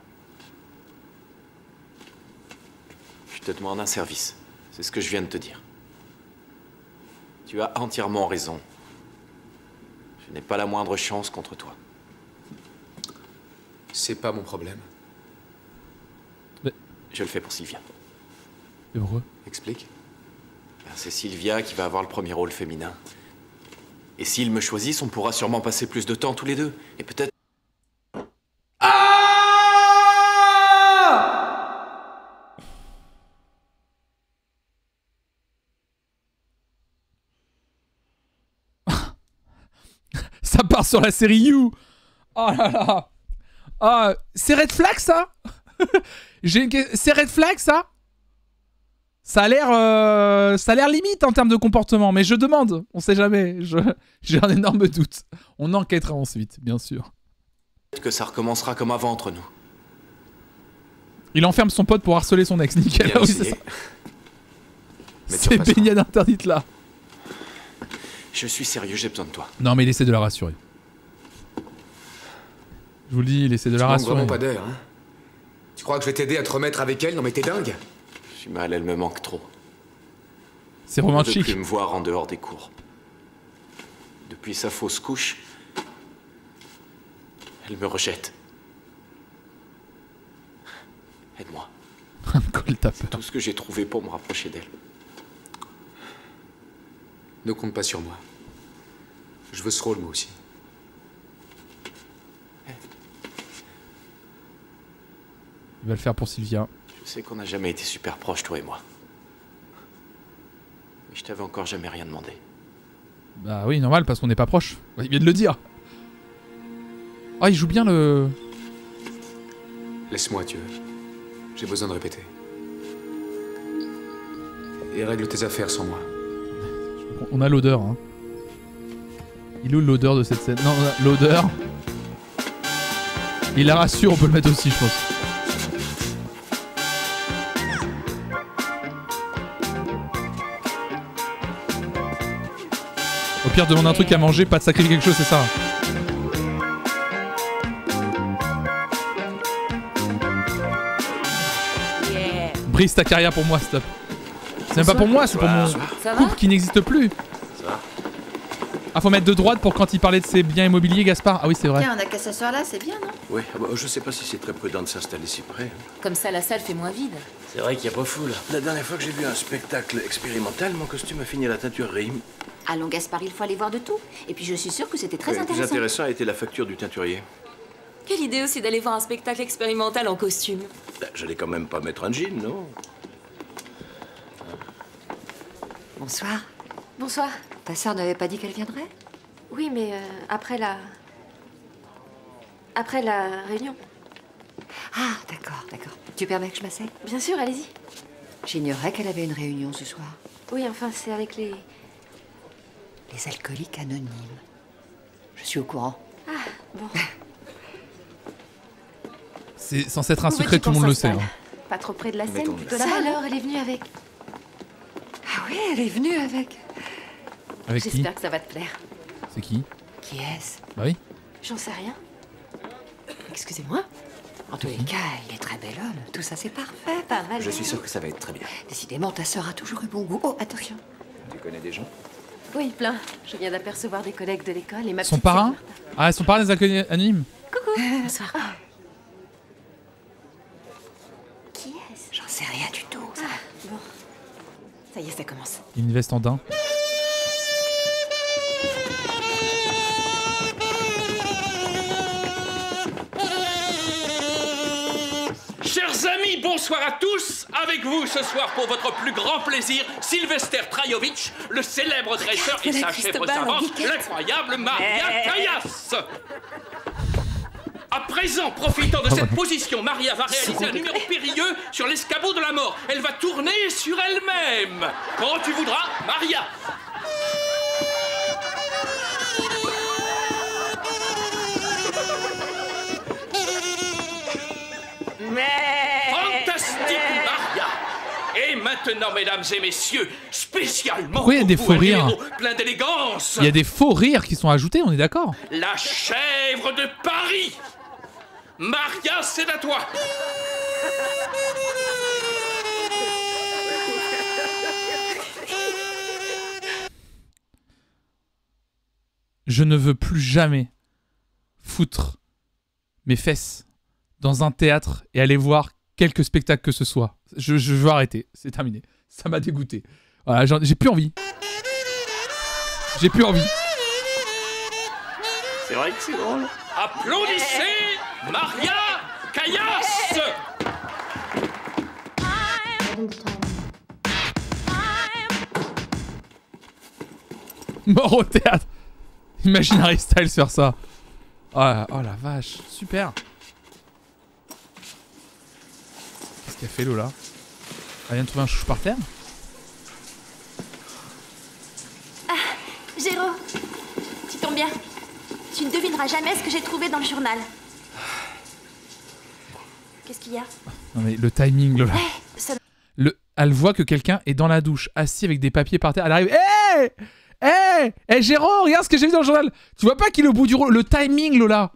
Je te demande un service. C'est ce que je viens de te dire. Tu as entièrement raison. Je n'ai pas la moindre chance contre toi. C'est pas mon problème. Mais... Je le fais pour Sylvia. Et pourquoi? Explique. C'est Sylvia qui va avoir le premier rôle féminin. Et s'ils me choisissent, on pourra sûrement passer plus de temps tous les deux. Et peut-être... Ça part sur la série You. Oh là là. Ah, c'est Red Flag ça? C'est Red Flag ça? Ça a l'air limite en termes de comportement, mais je demande, on sait jamais. J'ai un énorme doute. On enquêtera ensuite, bien sûr. Peut-être que ça recommencera comme avant entre nous. Il enferme son pote pour harceler son ex, nickel. Ah oui, c'est ça. C'est baignade interdite là. Je suis sérieux, j'ai besoin de toi. Non mais il essaie de la rassurer. Je vous le dis, il essaie de la rassurer. Vraiment pas d'air, hein? Tu crois que je vais t'aider à te remettre avec elle? Non mais t'es dingue. Je suis mal, elle me manque trop. C'est romantique. Elle ne veut plus me voir en dehors des cours. Depuis sa fausse couche, elle me rejette. Aide-moi. C'est tout ce que j'ai trouvé pour me rapprocher d'elle. Ne compte pas sur moi. Je veux ce rôle, moi aussi. Il va le faire pour Sylvia. Je sais qu'on n'a jamais été super proches, toi et moi. Mais je t'avais encore jamais rien demandé. Bah oui, normal, parce qu'on n'est pas proches. Il vient de le dire. Ah, il joue bien le... Laisse-moi, Dieu. J'ai besoin de répéter. Et règle tes affaires sans moi. On a l'odeur, hein. Il est où l'odeur de cette scène? Non, on a l'odeur. Il la rassure, on peut le mettre aussi, je pense. Au pire, demande un truc à manger, pas de sacrifier quelque chose, c'est ça. Yeah. Brise ta carrière pour moi, stop. C'est même pas pour moi, c'est pour mon couple qui n'existe plus. Ah, faut mettre de droite pour quand il parlait de ses biens immobiliers, Gaspard. Ah oui, c'est vrai. Tiens, on a qu'à s'asseoir là, c'est bien, non? Oui, je sais pas si c'est très prudent de s'installer si près. Comme ça, la salle fait moins vide. C'est vrai qu'il y a pas foule. La dernière fois que j'ai vu un spectacle expérimental, mon costume a fini à la teinturerie. Allons, Gaspard, il faut aller voir de tout. Et puis je suis sûre que c'était très Le plus intéressant. intéressant a été la facture du teinturier. Quelle idée aussi d'aller voir un spectacle expérimental en costume. J'allais quand même pas mettre un jean, non? Bonsoir. Bonsoir. Ta sœur n'avait pas dit qu'elle viendrait? Oui, mais après la réunion. Ah, d'accord, d'accord. Tu permets que je m'asseye? Bien sûr, allez-y. J'ignorais qu'elle avait une réunion ce soir. Oui, enfin, c'est avec les alcooliques anonymes. Je suis au courant. Ah, bon. C'est censé être un Où secret, veux-tu tout le qu'on monde le sait. s'installe? Hein. Pas trop près de la scène, Mettons-le. plutôt Ça là-bas. alors, Elle est venue avec. Ah oui, elle est venue avec. Avec qui? J'espère que ça va te plaire. C'est qui? Qui est-ce? Bah oui. J'en sais rien. Excusez-moi. En tous les cas, il est très bel homme. Tout ça, c'est parfait. Pas mal. Je suis sûr que ça va être très bien. Décidément, ta sœur a toujours eu bon goût. Oh, attention. Tu connais des gens? Oui, plein. Je viens d'apercevoir des collègues de l'école et ma Son petite parrain? sœur Martha. Ah, son parrain des alcooliques anonymes? Coucou. Bonsoir. Qui est-ce? J'en sais rien du tout. Ça. Bon. Ça y est, ça commence. Une veste en daim. Chers amis, bonsoir à tous. Avec vous ce soir pour votre plus grand plaisir, Sylvester Trajovic, le célèbre dresseur et sa chèvre savante, l'incroyable Maria Callas. À présent, profitant de cette position, Maria va réaliser un numéro périlleux sur l'escabeau de la mort. Elle va tourner sur elle-même. Quand tu voudras, Maria. Fantastique, Maria. Et maintenant, mesdames et messieurs, spécialement Pourquoi il y a des pour vous, faux un rires? numéro plein d'élégance, Il y a des faux rires qui sont ajoutés, on est d'accord? la chèvre de Paris. Maria, c'est à toi. Je ne veux plus jamais foutre mes fesses dans un théâtre et aller voir quelque spectacle que ce soit. Je veux arrêter, c'est terminé. Ça m'a dégoûté. Voilà, j'ai plus envie. J'ai plus envie. C'est vrai que c'est drôle. Applaudissez Maria Callas. Mort au théâtre. Imagine Harry Styles faire ça. Oh la vache, super. Qu'est-ce qu'elle fait Lola? Elle vient de trouver un chouchou par terre? Ah, Géro, tu tombes bien. Tu ne devineras jamais ce que j'ai trouvé dans le journal. Qu'est-ce qu'il y a? Non mais le timing Lola. Ça- Elle voit que quelqu'un est dans la douche, assis avec des papiers par terre. Elle arrive. Hé Hé Géro, regarde ce que j'ai vu dans le journal. Tu vois pas qu'il est au bout du rôle. Le timing Lola.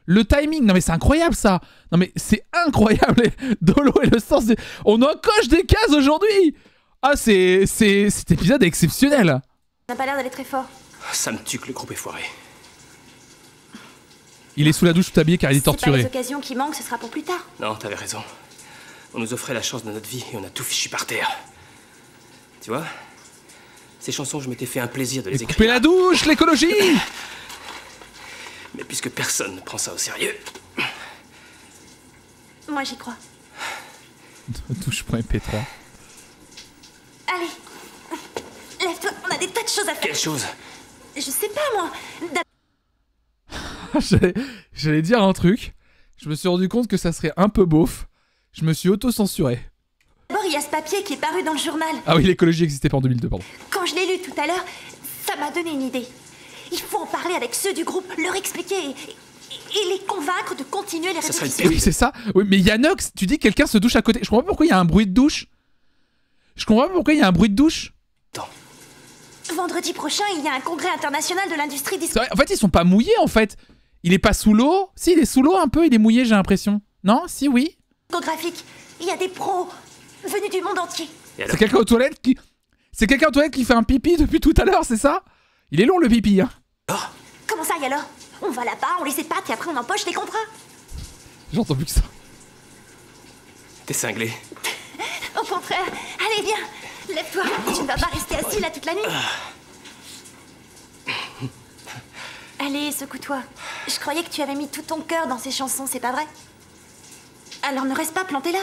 Le timing. Non mais c'est incroyable ça. Non mais c'est incroyable. Dolo et le sens de... On en coche des cases aujourd'hui. Ah cet épisode est exceptionnel. Ça n'a pas l'air d'aller très fort. Ça me tue que le groupe est foiré. Il est sous la douche tout habillé car il est C'est pas les torturé. occasions qui manquent, ce sera pour plus tard. Non, t'avais raison. On nous offrait la chance de notre vie et on a tout fichu par terre. Tu vois? Ces chansons, je m'étais fait un plaisir de les Coupez écrire. la douche, l'écologie. Mais puisque personne ne prend ça au sérieux... Moi, j'y crois. Douche.mp3. Allez, lève-toi, on a des tas de choses à faire. Quelle chose? Je sais pas, moi. J'allais dire un truc. Je me suis rendu compte que ça serait un peu beauf. Je me suis auto-censuré. D'abord, il y a ce papier qui est paru dans le journal. Ah oui, l'écologie existait pas en 2002, pardon. Quand je l'ai lu tout à l'heure, ça m'a donné une idée. Il faut en parler avec ceux du groupe, leur expliquer et les convaincre de continuer les répétitions. Oui, c'est ça. Oui, mais Yanox, tu dis que quelqu'un se douche à côté. Je comprends pas pourquoi il y a un bruit de douche. Vendredi prochain, il y a un congrès international de l'industrie C'est vrai, en fait, ils sont pas mouillés, en fait. Il est pas sous l'eau. Si, il est sous l'eau un peu, il est mouillé, j'ai l'impression. Non? Si, oui. discographique. Il y a des pros venus du monde entier. C'est quelqu'un aux toilettes qui... C'est quelqu'un aux toilettes qui fait un pipi depuis tout à l'heure, c'est ça? Il est long, le pipi, hein. Comment ça, et alors? On va là-bas, on les épate et après on empoche les contrats. J'entends plus que ça. T'es cinglé. Au contraire. Allez, viens. Lève-toi. Tu ne vas pas rester assis là toute la nuit. Allez, secoue-toi. Je croyais que tu avais mis tout ton cœur dans ces chansons, c'est pas vrai? Alors ne reste pas planté là.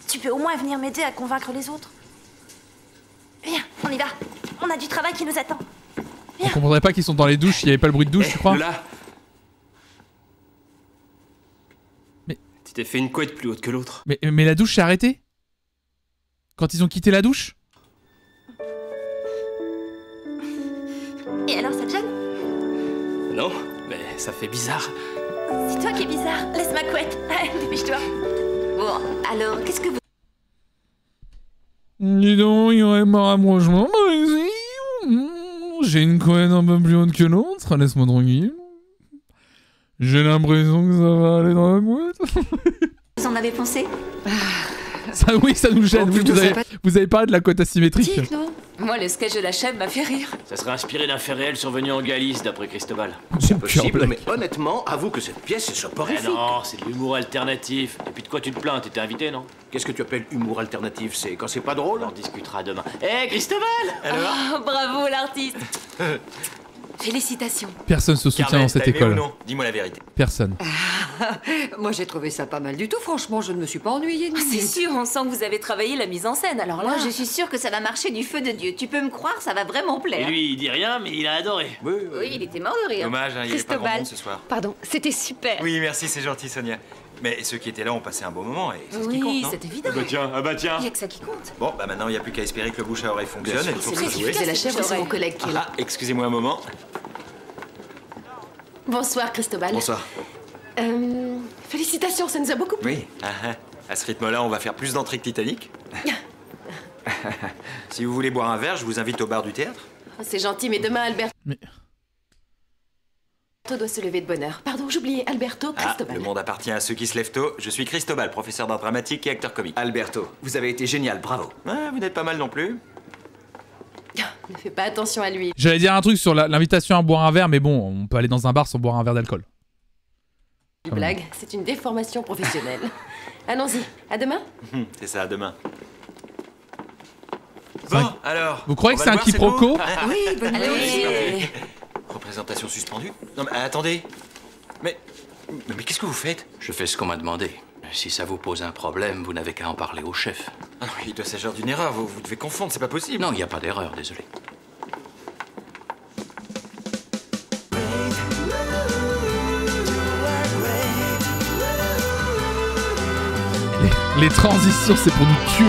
Tu peux au moins venir m'aider à convaincre les autres. Viens, on y va. On a du travail qui nous attend. On comprendrait pas qu'ils sont dans les douches, il y avait pas le bruit de douche, tu crois? Là. Mais... Tu t'es fait une couette plus haute que l'autre. Mais la douche s'est arrêtée? Quand ils ont quitté la douche? Et alors, ça te gêne? Non, mais ça fait bizarre. C'est toi qui es bizarre. Laisse ma couette. Dépêche-toi. Bon, alors, qu'est-ce que vous... Dis donc, il y aurait pas rapprochement par ici. J'ai une couette un peu plus haute que l'autre, laisse-moi tranquille. J'ai l'impression que ça va aller dans la couette. Vous en avez pensé? Ça, oui, ça nous gêne. Oui, vous avez parlé de la couette asymétrique. Moi, le sketch de la chèvre m'a fait rire. Ça serait inspiré d'un fait réel survenu en Galice, d'après Cristobal. C'est possible, mais honnêtement, avoue que cette pièce est soporifique. Non, c'est de l'humour alternatif. Et puis de quoi tu te plains? T'étais invité, non? Qu'est-ce que tu appelles humour alternatif? C'est quand c'est pas drôle? On en discutera demain. Hé, Cristobal! Alors? Oh, bravo, l'artiste. Félicitations. Personne se soutient dans cette école. Dis-moi la vérité. Personne. Moi j'ai trouvé ça pas mal du tout, franchement, je ne me suis pas ennuyée. C'est sûr, on sent que vous avez travaillé la mise en scène, alors là... Moi, je suis sûre que ça va marcher du feu de Dieu. Tu peux me croire, ça va vraiment plaire. Et lui, il dit rien, mais il a adoré. Oui, il était mort de rire. Dommage, il n'y avait pas grand monde ce soir. Pardon, c'était super. Oui, merci, c'est gentil, Sonia. Mais ceux qui étaient là ont passé un bon moment et c'est ce qui Oui, compte, non? c'est évident. Ah bah tiens. Il n'y a que ça qui compte. Bon, bah maintenant, il n'y a plus qu'à espérer que le bouche à oreille fonctionne et le tour se jouer. C'est la chèvre ou c'est mon collègue qui est là? Ah, excusez-moi un moment. Bonsoir, Cristobal. Bonsoir. Félicitations, ça nous a beaucoup plu. Oui. À ce rythme-là, on va faire plus d'entrées que Titanic. Si vous voulez boire un verre, je vous invite au bar du théâtre. C'est gentil, mais demain, Alberto Mais... doit se lever de bonne heure. Pardon, j'oubliais. Alberto, Cristobal. Le monde appartient à ceux qui se lèvent tôt. Je suis Cristobal, professeur d'art dramatique et acteur comique. Alberto, vous avez été génial, bravo. Ouais, vous n'êtes pas mal non plus. Ne fais pas attention à lui. J'allais dire un truc sur l'invitation à boire un verre, mais bon, on peut aller dans un bar sans boire un verre d'alcool. Blague, c'est une déformation professionnelle. Allons-y, à demain. C'est ça, à demain. Bon, alors. Vous croyez que c'est un quiproquo? Oui, bonne nuit. Représentation suspendue? Non, mais attendez. Mais qu'est-ce que vous faites? Je fais ce qu'on m'a demandé. Si ça vous pose un problème, vous n'avez qu'à en parler au chef. Ah non, il doit s'agir d'une erreur. Vous devez confondre, c'est pas possible. Non, il n'y a pas d'erreur, désolé. Les transitions, c'est pour nous tuer.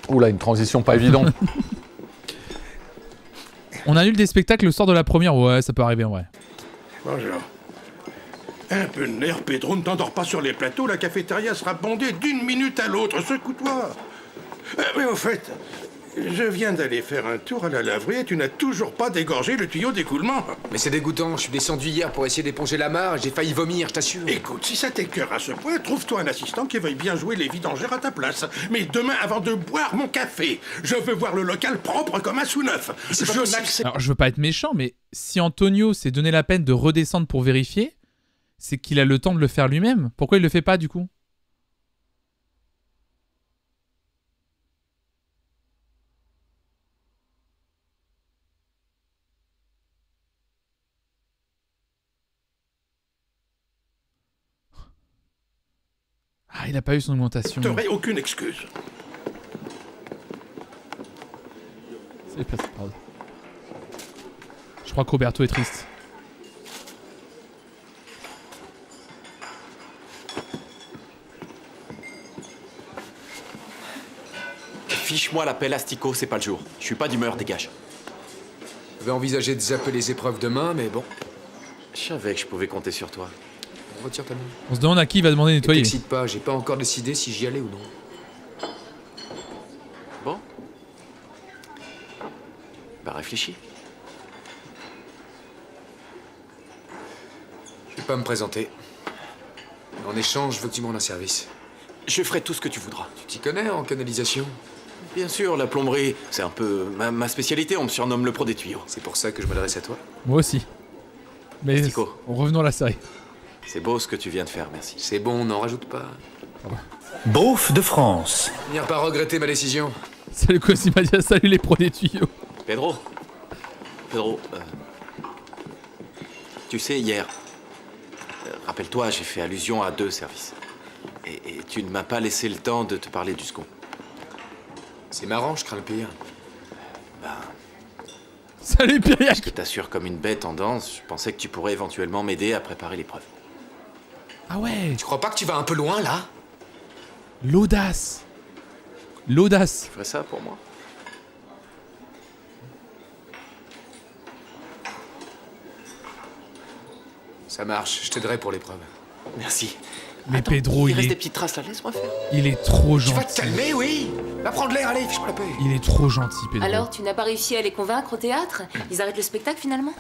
Oula, une transition pas évidente. On annule des spectacles le soir de la première. Ouais, ça peut arriver en vrai. Bonjour. Un peu de nerf, Pedro, ne t'endors pas sur les plateaux. La cafétéria sera bondée d'une minute à l'autre. Secoue-toi. Mais au fait, je viens d'aller faire un tour à la laverie et tu n'as toujours pas dégorgé le tuyau d'écoulement. Mais c'est dégoûtant, je suis descendu hier pour essayer d'éponger la mare et j'ai failli vomir, je t'assure. Écoute, si ça t'écœure à ce point, trouve-toi un assistant qui veuille bien jouer les vidangeurs à ta place. Mais demain, avant de boire mon café, je veux voir le local propre comme un sous-neuf. Je n'accepte... Alors, je veux pas être méchant, mais si Antonio s'est donné la peine de redescendre pour vérifier, c'est qu'il a le temps de le faire lui-même. Pourquoi il le fait pas, du coup? Ah, il a pas eu son augmentation. Je n'aurai aucune excuse. C'est pas grave. Je crois qu'Roberto est triste. Fiche-moi l'appel asticot, c'est pas le jour. Je suis pas d'humeur, dégage. J'avais envisagé de zapper les épreuves demain, mais bon. Je savais que je pouvais compter sur toi. Retire ta main. On se demande à qui il va demander de nettoyer. T'excite pas, j'ai pas encore décidé si j'y allais ou non. Bon. Bah réfléchis. Je vais pas me présenter. En échange, je veux que tu me rendes un service. Je ferai tout ce que tu voudras. Tu t'y connais en canalisation? Bien sûr, la plomberie, c'est un peu ma spécialité. On me surnomme le pro des tuyaux. C'est pour ça que je m'adresse à toi. Moi aussi. Mais revenons à la série. C'est beau ce que tu viens de faire, merci. C'est bon, n'en rajoute pas. Beauf de France. Viens pas regretter ma décision. Salut Cosimadia, salut les pros des tuyaux. Pedro, tu sais, hier, rappelle-toi, j'ai fait allusion à 2 services. Et tu ne m'as pas laissé le temps de te parler du second. C'est marrant, je crains le pire. Salut Pyriac. Je t'assure comme une bête en danse, je pensais que tu pourrais éventuellement m'aider à préparer l'épreuve. Ah ouais. Tu crois pas que tu vas un peu loin, là? L'audace. L'audace. Tu ferais ça pour moi? Ça marche, je t'aiderai pour l'épreuve. Merci. Mais attends, Pedro, il reste des petites traces là, laisse-moi faire. Il est trop gentil. Tu vas te calmer, oui? Va prendre l'air, allez, fiche-moi la paix. Il est trop gentil, Pedro. Alors, tu n'as pas réussi à les convaincre au théâtre? Ils arrêtent le spectacle finalement?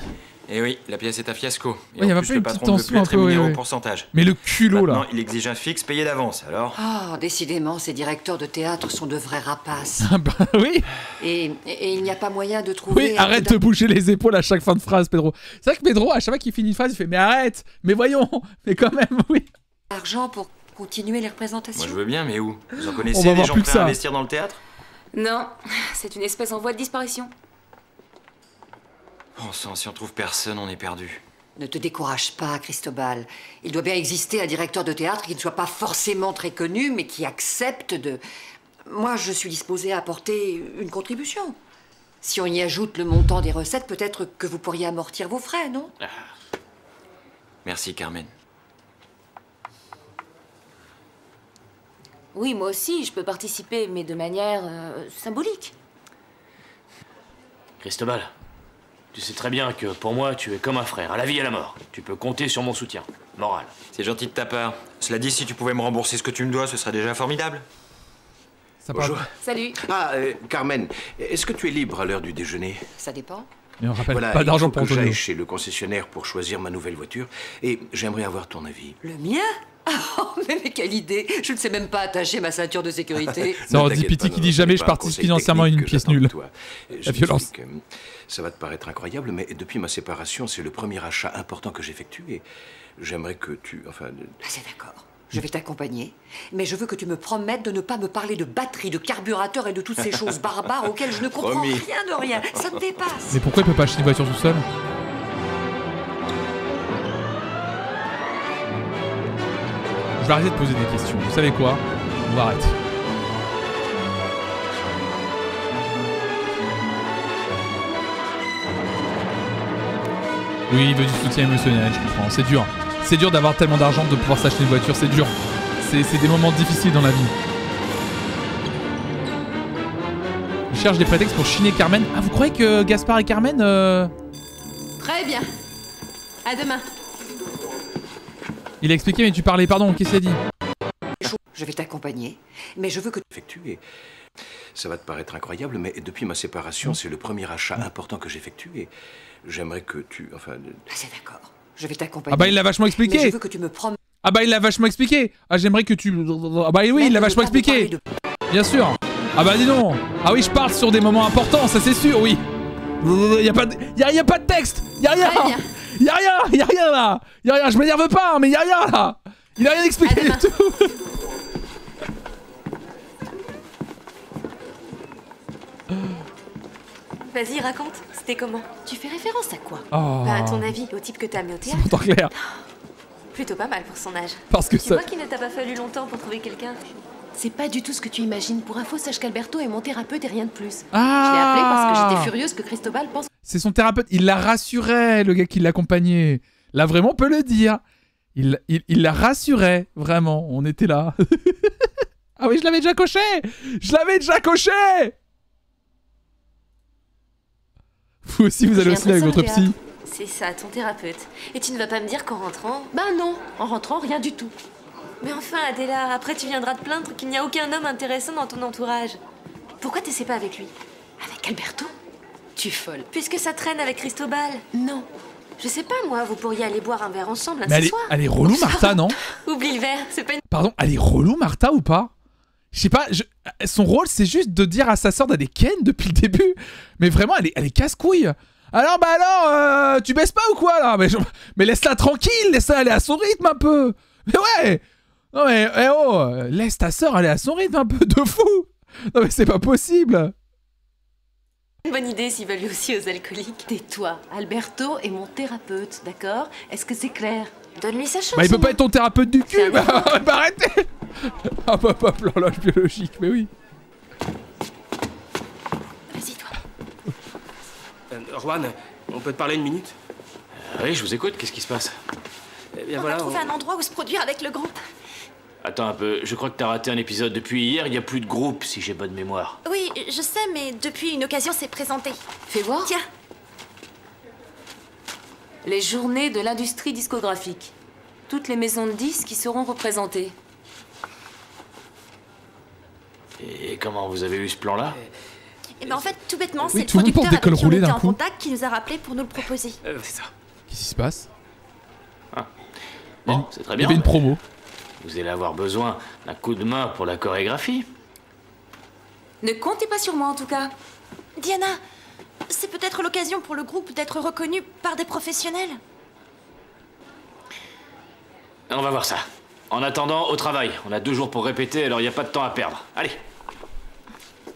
Eh oui, la pièce est un fiasco. Et Ouais, y a en pas plus, pas le une patron petite ne veut plus tension un être peu, rémunéré ouais. au pourcentage. Mais le culot là. Maintenant, il exige un fixe payé d'avance, alors. Ah, décidément, ces directeurs de théâtre sont de vrais rapaces. Ah bah oui. Et il n'y a pas moyen de trouver... Oui, arrête de bouger les épaules à chaque fin de phrase, Pedro. C'est vrai que Pedro, à chaque fois qu'il finit une phrase, il fait mais arrête, mais voyons, mais quand même, oui. Argent pour continuer les représentations. Moi, je veux bien, mais où? Vous en On connaissez va des voir gens plus que prêts à ça. investir dans le théâtre? Non, c'est une espèce en voie de disparition. Bon sang, si on trouve personne, on est perdu. Ne te décourage pas, Cristobal. Il doit bien exister un directeur de théâtre qui ne soit pas forcément très connu, mais qui accepte de... Moi, je suis disposée à apporter une contribution. Si on y ajoute le montant des recettes, peut-être que vous pourriez amortir vos frais, non? Merci, Carmen. Oui, moi aussi, je peux participer, mais de manière symbolique. Cristobal, tu sais très bien que pour moi, tu es comme un frère, à la vie et à la mort. Tu peux compter sur mon soutien, moral. C'est gentil de ta part. Cela dit, si tu pouvais me rembourser ce que tu me dois, ce serait déjà formidable. Bonjour. Salut. Ah, Carmen, est-ce que tu es libre à l'heure du déjeuner? Ça dépend. Mais on rappelle Voilà, pas d'argent pour il faut que Antonio. j'aille chez le concessionnaire pour choisir ma nouvelle voiture et j'aimerais avoir ton avis. Le mien? Oh, mais quelle idée! Je ne sais même pas attacher ma ceinture de sécurité. C'est Randy Pitty qui dit jamais je participe financièrement à une pièce nulle. La violence. Ça va te paraître incroyable, mais depuis ma séparation, c'est le premier achat important que j'effectue et j'aimerais que tu... Enfin... Ah, c'est d'accord. Je vais t'accompagner, mais je veux que tu me promettes de ne pas me parler de batterie, de carburateur et de toutes ces choses barbares auxquelles je ne comprends Promis. rien de rien. Ça me dépasse. Mais pourquoi il peut pas acheter une voiture tout seul? Je vais arrêter de poser des questions. Vous savez quoi? On va arrêter. Oui, il veut du soutien émotionnel, je comprends. C'est dur. C'est dur d'avoir tellement d'argent de pouvoir s'acheter une voiture, c'est dur. C'est des moments difficiles dans la vie. Il cherche des prétextes pour chiner Carmen. Ah, vous croyez que Gaspard et Carmen... Très bien. À demain. Il a expliqué, mais tu parlais, pardon, qu'est-ce qu'il a dit? Je vais t'accompagner, mais je veux que... effectuer. Ça va te paraître incroyable, mais depuis ma séparation, c'est le premier achat important que j'effectue et j'aimerais que tu... Enfin... Ah, c'est d'accord. Je vais t'accompagner. Ah bah il l'a vachement expliqué. Mais je veux que tu me promettes... Ah bah il l'a vachement expliqué. Ah j'aimerais que tu... Ah bah oui, il l'a vachement expliqué. Bien sûr. Ah bah dis donc. Ah oui, je parle sur des moments importants, ça c'est sûr, oui. Y a pas de texte. Y a rien. Y a rien là. Y a rien, je m'énerve pas, hein, mais y a rien là. Il a rien expliqué du tout. Vas-y, raconte. C'était comment? Tu fais référence à quoi? Oh. Bah, à ton avis, au type que t'as amené au théâtre. C'est pourtant clair. Plutôt pas mal pour son âge. Parce que tu ça... vois qu'il ne t'a pas fallu longtemps pour trouver quelqu'un. C'est pas du tout ce que tu imagines. Pour info, sache qu'Alberto est mon thérapeute et rien de plus. Ah. Je l'ai appelé parce que j'étais furieuse que Cristobal pense... C'est son thérapeute. Il la rassurait, le gars qui l'accompagnait. Là, vraiment, on peut le dire. Il la rassurait, vraiment. On était là. Ah oui, je l'avais déjà coché. Je l'avais déjà coché. Vous aussi, vous allez aussi avec votre psy. C'est ça, ton thérapeute. Et tu ne vas pas me dire qu'en rentrant... Bah non, en rentrant, rien du tout. Mais enfin, Adela, après tu viendras te plaindre qu'il n'y a aucun homme intéressant dans ton entourage. Pourquoi t'essaies pas avec lui? Avec Alberto? Tu es folle. Puisque ça traîne avec Cristobal. Non. Je sais pas, moi, vous pourriez aller boire un verre ensemble un Mais de ces soirs. elle est relou, Martha, non? Oublie le verre, c'est pas une... Pardon, elle est relou, Martha, ou pas? Je sais pas, son rôle, c'est juste de dire à sa sœur d'aller ken depuis le début. Mais vraiment, elle est casse-couille. Alors, tu baisses pas ou quoi, là? Mais laisse-la tranquille, laisse-la aller à son rythme un peu. Mais ouais. Non mais, laisse ta sœur aller à son rythme un peu, de fou. Non mais c'est pas possible. Une bonne idée s'il va lui aussi aux alcooliques. Tais-toi, Alberto est mon thérapeute, d'accord? Est-ce que c'est clair? Donne-lui sa chance. Bah il peut pas être ton thérapeute du cul, bah arrêtez. Ah bah l'horloge biologique, mais oui. Vas-y toi. Juan, on peut te parler une minute? Oui, je vous écoute, qu'est-ce qui se passe? Eh bien On voilà, va trouver un endroit où se produire avec le groupe. Attends un peu, je crois que t'as raté un épisode depuis hier, il n'y a plus de groupe, si j'ai bonne mémoire. Oui, je sais, mais depuis une occasion s'est présentée. Fais voir. Tiens. Les journées de l'industrie discographique. Toutes les maisons de disques y seront représentées. Et comment vous avez eu ce plan-là? Et ben en fait, tout bêtement, Oui, c'est le tout le monde producteur porte des avec qui on cols roulés était d'un en coup. contact qui nous a rappelé pour nous le proposer. c'est ça. Qu'est-ce qui se passe? Bon, c'est très Il y bien. avait une promo. Vous allez avoir besoin d'un coup de main pour la chorégraphie. Ne comptez pas sur moi en tout cas. Diana, c'est peut-être l'occasion pour le groupe d'être reconnu par des professionnels. On va voir ça. En attendant, au travail. On a 2 jours pour répéter, alors il n'y a pas de temps à perdre. Allez.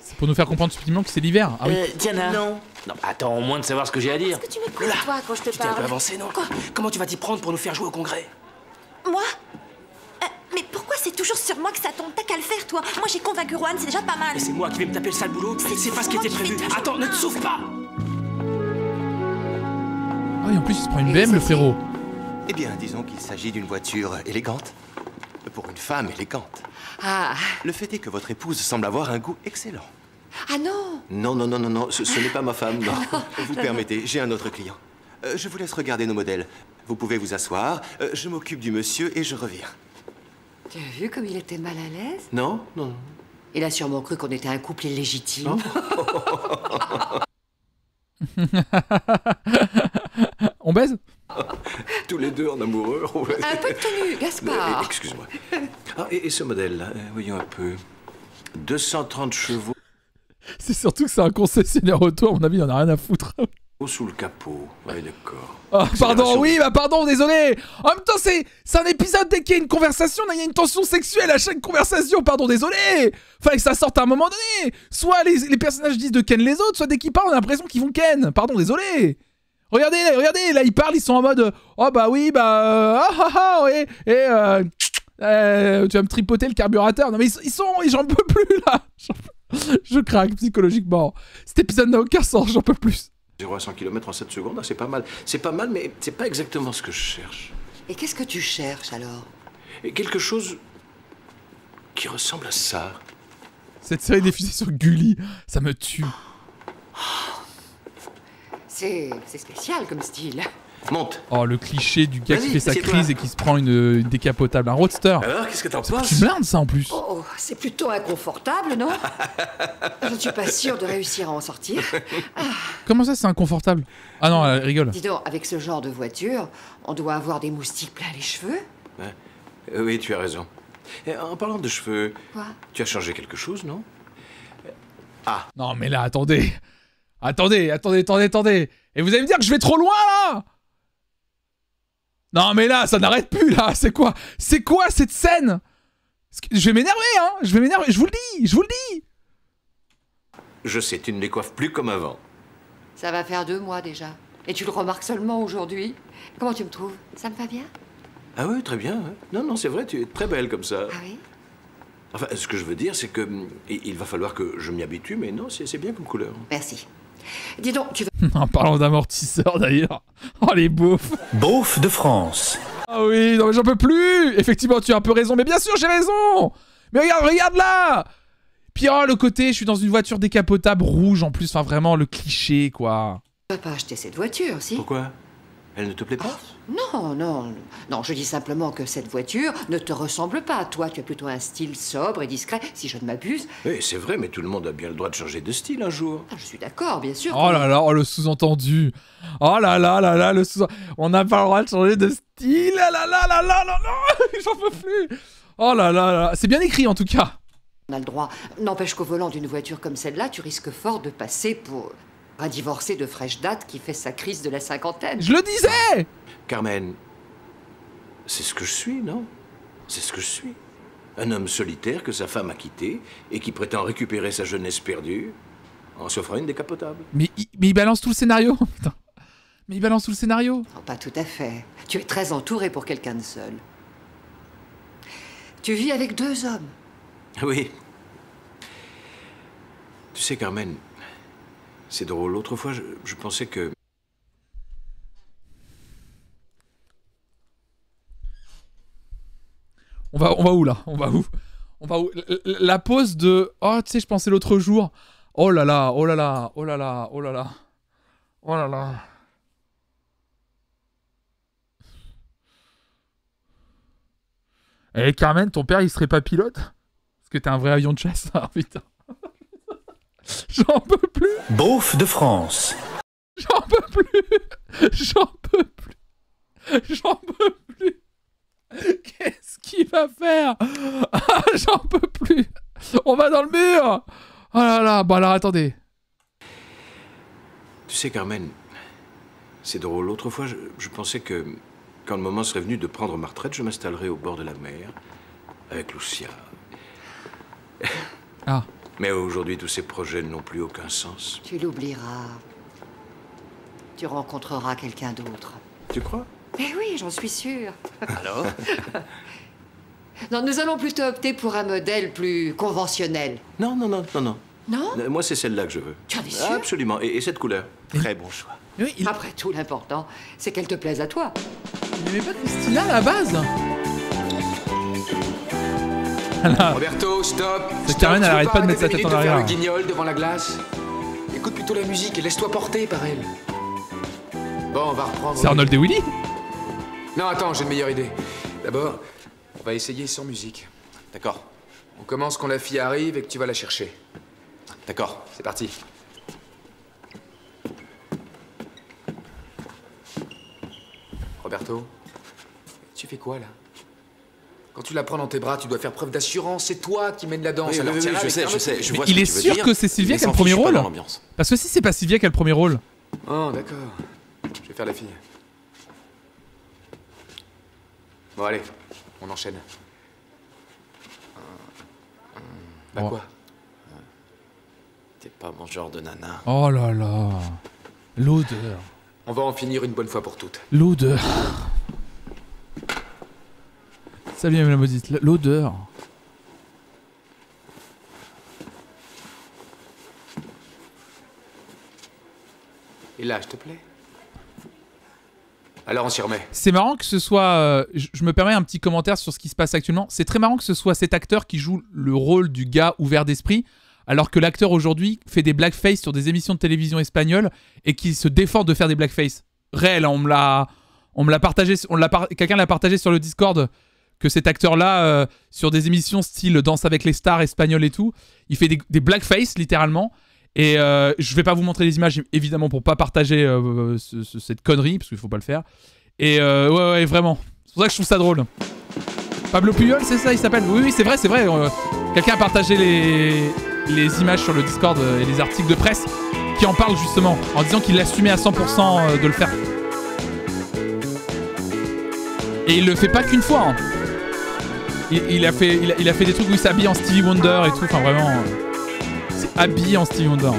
C'est pour nous faire comprendre subtilement que c'est l'hiver. Ah oui. Diana. Non, attends au moins de savoir ce que j'ai à dire. Est-ce que tu m'écoutes, toi, quand je te Tu t'es un peu parle? avancé, non? Comment tu vas t'y prendre pour nous faire jouer au congrès? Moi Mais pourquoi c'est toujours sur moi que ça tombe? T'as qu'à le faire, toi. Moi, j'ai convaincu Juan, c'est déjà pas mal. Mais c'est moi qui vais me taper le sale boulot. C'est pas ce qui moi était qui prévu. fais toujours Attends, ne te sauve pas! Ah oui, en plus il se prend une BM, le frérot. Eh bien, disons qu'il s'agit d'une voiture élégante. Pour une femme élégante. Ah. Le fait est que votre épouse semble avoir un goût excellent. Ah non. Non, ce n'est pas ma femme, non. Vous permettez, j'ai un autre client. Je vous laisse regarder nos modèles. Vous pouvez vous asseoir, je m'occupe du monsieur et je reviens. Tu as vu comme il était mal à l'aise? Non. Il a sûrement cru qu'on était un couple illégitime. On baise? Tous les deux en amoureux. Ouais. Un peu de tenue, Gaspard. Excuse-moi. Ah, et ce modèle-là, voyons un peu. 230 chevaux. C'est surtout que c'est un concessionnaire auto, à mon avis, il en a rien à foutre. Sous le capot. Ouais, d'accord. Oh, pardon, oui, pardon, désolé. En même temps, c'est un épisode, dès qu'il y a une conversation, il y a une tension sexuelle à chaque conversation, pardon, désolé. Fallait que ça sorte à un moment donné. Soit les personnages disent de ken les autres, soit dès qu'ils parlent, on a l'impression qu'ils vont ken. Pardon, désolé. Regardez, là, ils parlent, ils sont en mode oh bah oui, ouais, et tu vas me tripoter le carburateur. Non mais j'en peux plus là. Je craque psychologiquement. Cet épisode n'a aucun sens, j'en peux plus. 0 à 100 km en 7 secondes, c'est pas mal. C'est pas mal, mais c'est pas exactement ce que je cherche. Et qu'est-ce que tu cherches alors? Et quelque chose qui ressemble à ça. Cette série diffusée sur Gulli, ça me tue. C'est spécial comme style. Monte. Oh, le cliché du gars qui Vas-y, fait sa assieds-toi. crise et qui se prend une décapotable, un roadster. Alors, qu'est-ce que t'en C'est penses? une blinde, ça, en plus. Oh, c'est plutôt inconfortable, non? Je ne suis pas sûre de réussir à en sortir. Comment ça, c'est inconfortable? Ah non, elle rigole. Dis donc, avec ce genre de voiture, on doit avoir des moustiques plein les cheveux. Ouais. Oui, tu as raison. Et en parlant de cheveux, Quoi? tu as changé quelque chose, non? Non, mais là, attendez. Attendez. Et vous allez me dire que je vais trop loin, là? Non, mais là, ça n'arrête plus, là. C'est quoi cette scène? Je vais m'énerver, hein. Je vous le dis. Je sais, tu ne les coiffes plus comme avant. Ça va faire 2 mois déjà. Et tu le remarques seulement aujourd'hui. Comment tu me trouves? Ça me va bien? Ah oui, très bien. Hein. Non, c'est vrai, tu es très belle comme ça. Ah oui? Enfin, ce que je veux dire, c'est que il va falloir que je m'y habitue, mais non, c'est bien comme couleur. Merci. Dis donc, tu veux... En parlant d'amortisseur, d'ailleurs. Oh, les beaufs. Beauf de France. Ah oui, non mais j'en peux plus. Effectivement, tu as un peu raison, mais bien sûr, j'ai raison. Mais regarde là. Puis oh, le côté, je suis dans une voiture décapotable rouge en plus. Enfin, vraiment, le cliché, quoi. Tu vas pas acheter cette voiture, si? Pourquoi? Elle ne te plaît pas? Non, non, non, je dis simplement que cette voiture ne te ressemble pas. Toi, tu as plutôt un style sobre et discret, si je ne m'abuse. Oui, c'est vrai, mais tout le monde a bien le droit de changer de style un jour. Ah, je suis d'accord, bien sûr. Oh là là, oh, le sous-entendu. Oh là là là là, le sous... On n'a pas le droit de changer de style. Ah là là là là là là. J'en peux plus. Oh là là là. C'est bien écrit en tout cas. On a le droit. N'empêche qu'au volant d'une voiture comme celle-là, tu risques fort de passer pour un divorcé de fraîche date qui fait sa crise de la cinquantaine. Je le disais! Carmen, c'est ce que je suis, non? C'est ce que je suis. Un homme solitaire que sa femme a quitté et qui prétend récupérer sa jeunesse perdue en s'offrant une décapotable. Mais il balance tout le scénario. Putain. Mais il balance tout le scénario. Non, pas tout à fait. Tu es très entouré pour quelqu'un de seul. Tu vis avec 2 hommes. Oui. Tu sais, Carmen, c'est drôle. L'autre fois, je pensais que... On va où là? On va où? On va où? La pause de... Oh, tu sais, je pensais l'autre jour. Oh là là, oh là là, oh là là, oh là là. Oh là là. Eh Carmen, ton père, il serait pas pilote? Parce que t'es un vrai avion de chasse. Ah putain. J'en peux plus. Beauf de France. J'en peux plus. J'en peux plus. J'en peux plus. Qu'est-ce qu'il va faire? Ah, j'en peux plus. On va dans le mur. Oh là là. Bon alors attendez. Tu sais, Carmen, c'est drôle. L'autre fois, je pensais que quand le moment serait venu de prendre ma retraite, je m'installerais au bord de la mer avec Lucia. Ah. Mais aujourd'hui, tous ces projets n'ont plus aucun sens. Tu l'oublieras. Tu rencontreras quelqu'un d'autre. Tu crois? Eh oui, j'en suis sûre. Alors? Non, nous allons plutôt opter pour un modèle plus conventionnel. Non, non, non, non, non. Non? Moi, c'est celle-là que je veux. Tu en es sûr? Absolument. Et cette couleur. Très bon choix. Oui, Après tout, l'important, c'est qu'elle te plaise à toi. Il n'aimait pas Christina à la base. Roberto, stop. Cette Carmen, elle arrête pas de mettre sa tête en arrière. Le guignol devant la glace. Écoute plutôt la musique et laisse-toi porter par elle. Bon, on va reprendre. C'est Arnold et Willy? Non, attends, j'ai une meilleure idée. D'abord, on va essayer sans musique. D'accord. On commence quand la fille arrive et que tu vas la chercher. D'accord. C'est parti. Roberto, tu fais quoi là? Quand tu la prends dans tes bras, tu dois faire preuve d'assurance. C'est toi qui mène la danse. Oui, Alors oui, tiens, je sais. Je vois il est ce que tu veux sûr dire, que c'est Sylvia mais qui a le s'en premier fiche, je suis rôle? pas dans l'ambiance. Parce que si c'est pas Sylvia qui a le premier rôle. Oh, d'accord. Je vais faire la fille. Bon, allez, on enchaîne. Bah Oh. quoi? T'es pas mon genre de nana. Oh là là. L'odeur. On va en finir une bonne fois pour toutes. L'odeur. Salut Madame la Maudite. L'odeur. Et là, je te plais? Alors on s'y remet. C'est marrant que ce soit... je me permets un petit commentaire sur ce qui se passe actuellement. C'est très marrant que ce soit cet acteur qui joue le rôle du gars ouvert d'esprit, alors que l'acteur aujourd'hui fait des blackface sur des émissions de télévision espagnoles et qui se défend de faire des blackface. Réel, hein, on me l'a partagé, quelqu'un l'a partagé sur le Discord, que cet acteur-là, sur des émissions style Danse avec les stars espagnoles et tout, il fait des blackface littéralement. Et je vais pas vous montrer les images évidemment pour pas partager cette connerie parce qu'il faut pas le faire. Et ouais vraiment, c'est pour ça que je trouve ça drôle. Pablo Puyol, c'est ça il s'appelle? Oui c'est vrai. Quelqu'un a partagé les images sur le Discord et les articles de presse qui en parlent justement en disant qu'il assumait à 100% de le faire. Et il le fait pas qu'une fois. Hein. Il a fait des trucs où il s'habille en Stevie Wonder et tout. Enfin vraiment. C'est habillé en Stevie Wonder.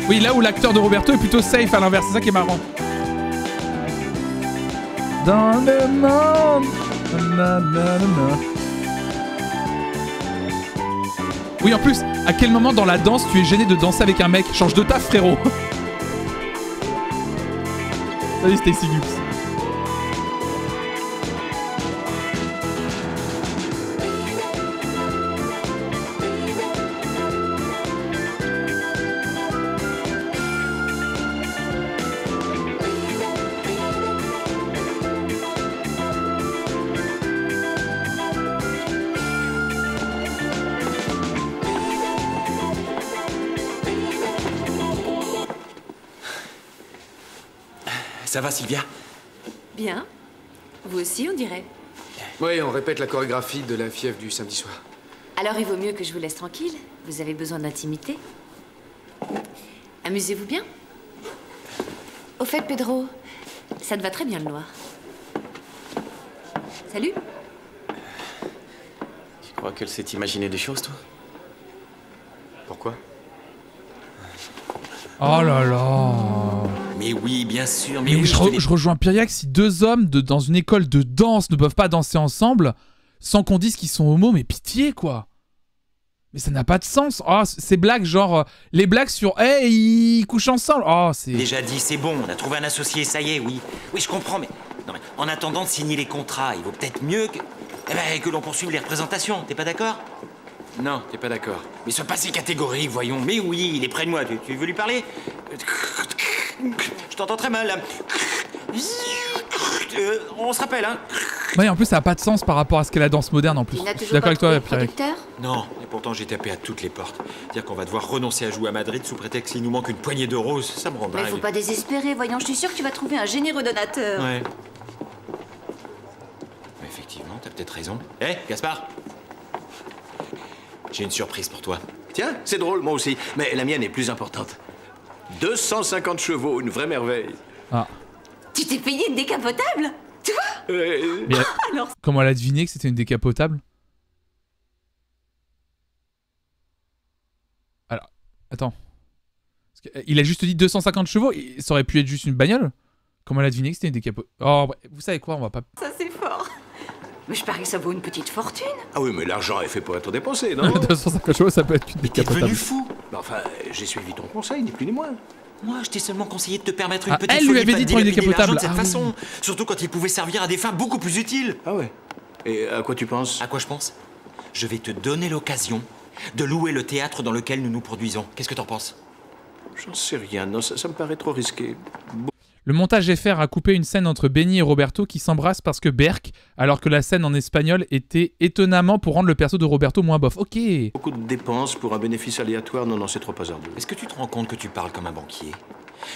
Oui, là où l'acteur de Roberto est plutôt safe à l'inverse, c'est ça qui est marrant. Dans le monde. Oui, en plus, à quel moment dans la danse tu es gêné de danser avec un mec? Change de taf, frérot. Salut Stacy Gibbs. Ça va, Sylvia? Bien. Vous aussi, on dirait. Oui, on répète la chorégraphie de la fièvre du samedi soir. Alors il vaut mieux que je vous laisse tranquille. Vous avez besoin d'intimité. Amusez-vous bien. Au fait, Pedro, ça te va très bien le noir. Salut. Tu crois qu'elle s'est imaginé des choses, toi? Pourquoi? Oh là là. Mais oui, bien sûr, mais Mais oui, je rejoins Pyriac, si deux hommes dans une école de danse ne peuvent pas danser ensemble sans qu'on dise qu'ils sont homo, mais pitié quoi. Mais ça n'a pas de sens. Oh, ces blagues genre les blagues sur ils couchent ensemble. Oh, c'est Déjà dit, c'est bon, on a trouvé un associé, ça y est, oui. Oui, je comprends, mais... Non, mais en attendant de signer les contrats, il vaut peut-être mieux que... que l'on poursuive les représentations, t'es pas d'accord? Non, t'es pas d'accord. Mais sois pas si catégorique, voyons. Mais oui, il est près de moi, tu veux lui parler? Je t'entends très mal, là. On se rappelle, hein? Ouais, en plus ça n'a pas de sens par rapport à ce qu'est la danse moderne en plus. Je suis d'accord avec toi, Pyriac. Non, et pourtant j'ai tapé à toutes les portes. Dire qu'on va devoir renoncer à jouer à Madrid sous prétexte qu'il nous manque une poignée d'euros, ça me rend dingue. Mais faut pas désespérer, voyons, je suis sûre que tu vas trouver un généreux donateur. Ouais. Effectivement, t'as peut-être raison. Hé, Gaspard! J'ai une surprise pour toi. Tiens, c'est drôle, moi aussi. Mais la mienne est plus importante. 250 chevaux, une vraie merveille. Ah. Tu t'es payé une décapotable? Toi? Mais Alors... Comment elle a deviné que c'était une décapotable? Alors, attends. Il a juste dit 250 chevaux, ça aurait pu être juste une bagnole. Comment elle a deviné que c'était une décapotable? Oh, vous savez quoi, on va pas... Ça c'est fort. Mais je parie que ça vaut une petite fortune. Ah oui, mais l'argent est fait pour être dépensé, non? 250 chevaux, ça peut être une décapotable. T'es devenu fou! Bah, enfin, j'ai suivi ton conseil, ni plus ni moins. Moi, je t'ai seulement conseillé de te permettre une petite elle lui folie, avait pas dit de de prendre une dilapider l'argent décapotable. de cette façon. Surtout quand il pouvait servir à des fins beaucoup plus utiles. Ah ouais? Et à quoi tu penses? À quoi je pense? Je vais te donner l'occasion de louer le théâtre dans lequel nous nous produisons. Qu'est-ce que t'en penses? J'en sais rien, non, ça me paraît trop risqué. Le montage FR a coupé une scène entre Benny et Roberto qui s'embrassent parce que Berk, alors que la scène en espagnol était étonnamment pour rendre le perso de Roberto moins bof. Ok. Beaucoup de dépenses pour un bénéfice aléatoire, non, c'est trop hasardeux. Est-ce que tu te rends compte que tu parles comme un banquier?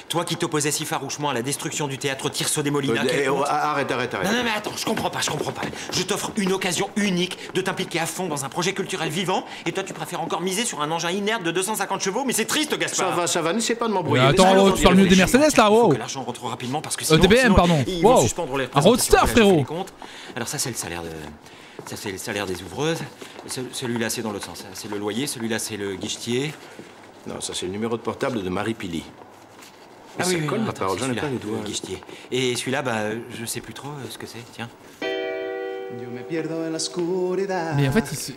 Toi qui t'opposais si farouchement à la destruction du théâtre Tirso de Molina... Arrête. Non, mais attends, je comprends pas. Je t'offre une occasion unique de t'impliquer à fond dans un projet culturel vivant, et toi tu préfères encore miser sur un engin inerte de 250 chevaux, mais c'est triste, Gaspard. Ça va, n'essaie pas de m'embrouiller. Attends, tu parles mieux des Mercedes là, wow. Que l'argent rentre rapidement parce que sinon... DBM, pardon. Wow. Un roadster, frérot. Alors ça, c'est le salaire de... Ça, c'est le salaire des ouvreuses. Celui-là, c'est dans l'autre sens. C'est le loyer. Celui-là, c'est le guichetier. Non, ça, c'est le numéro de portable de Marie Pili. Ah oui, colle, ma parole, j'en ai pas les doigts. Le guichetier. Et celui-là, bah, je sais plus trop ce que c'est. Tiens. Mais en fait, il se...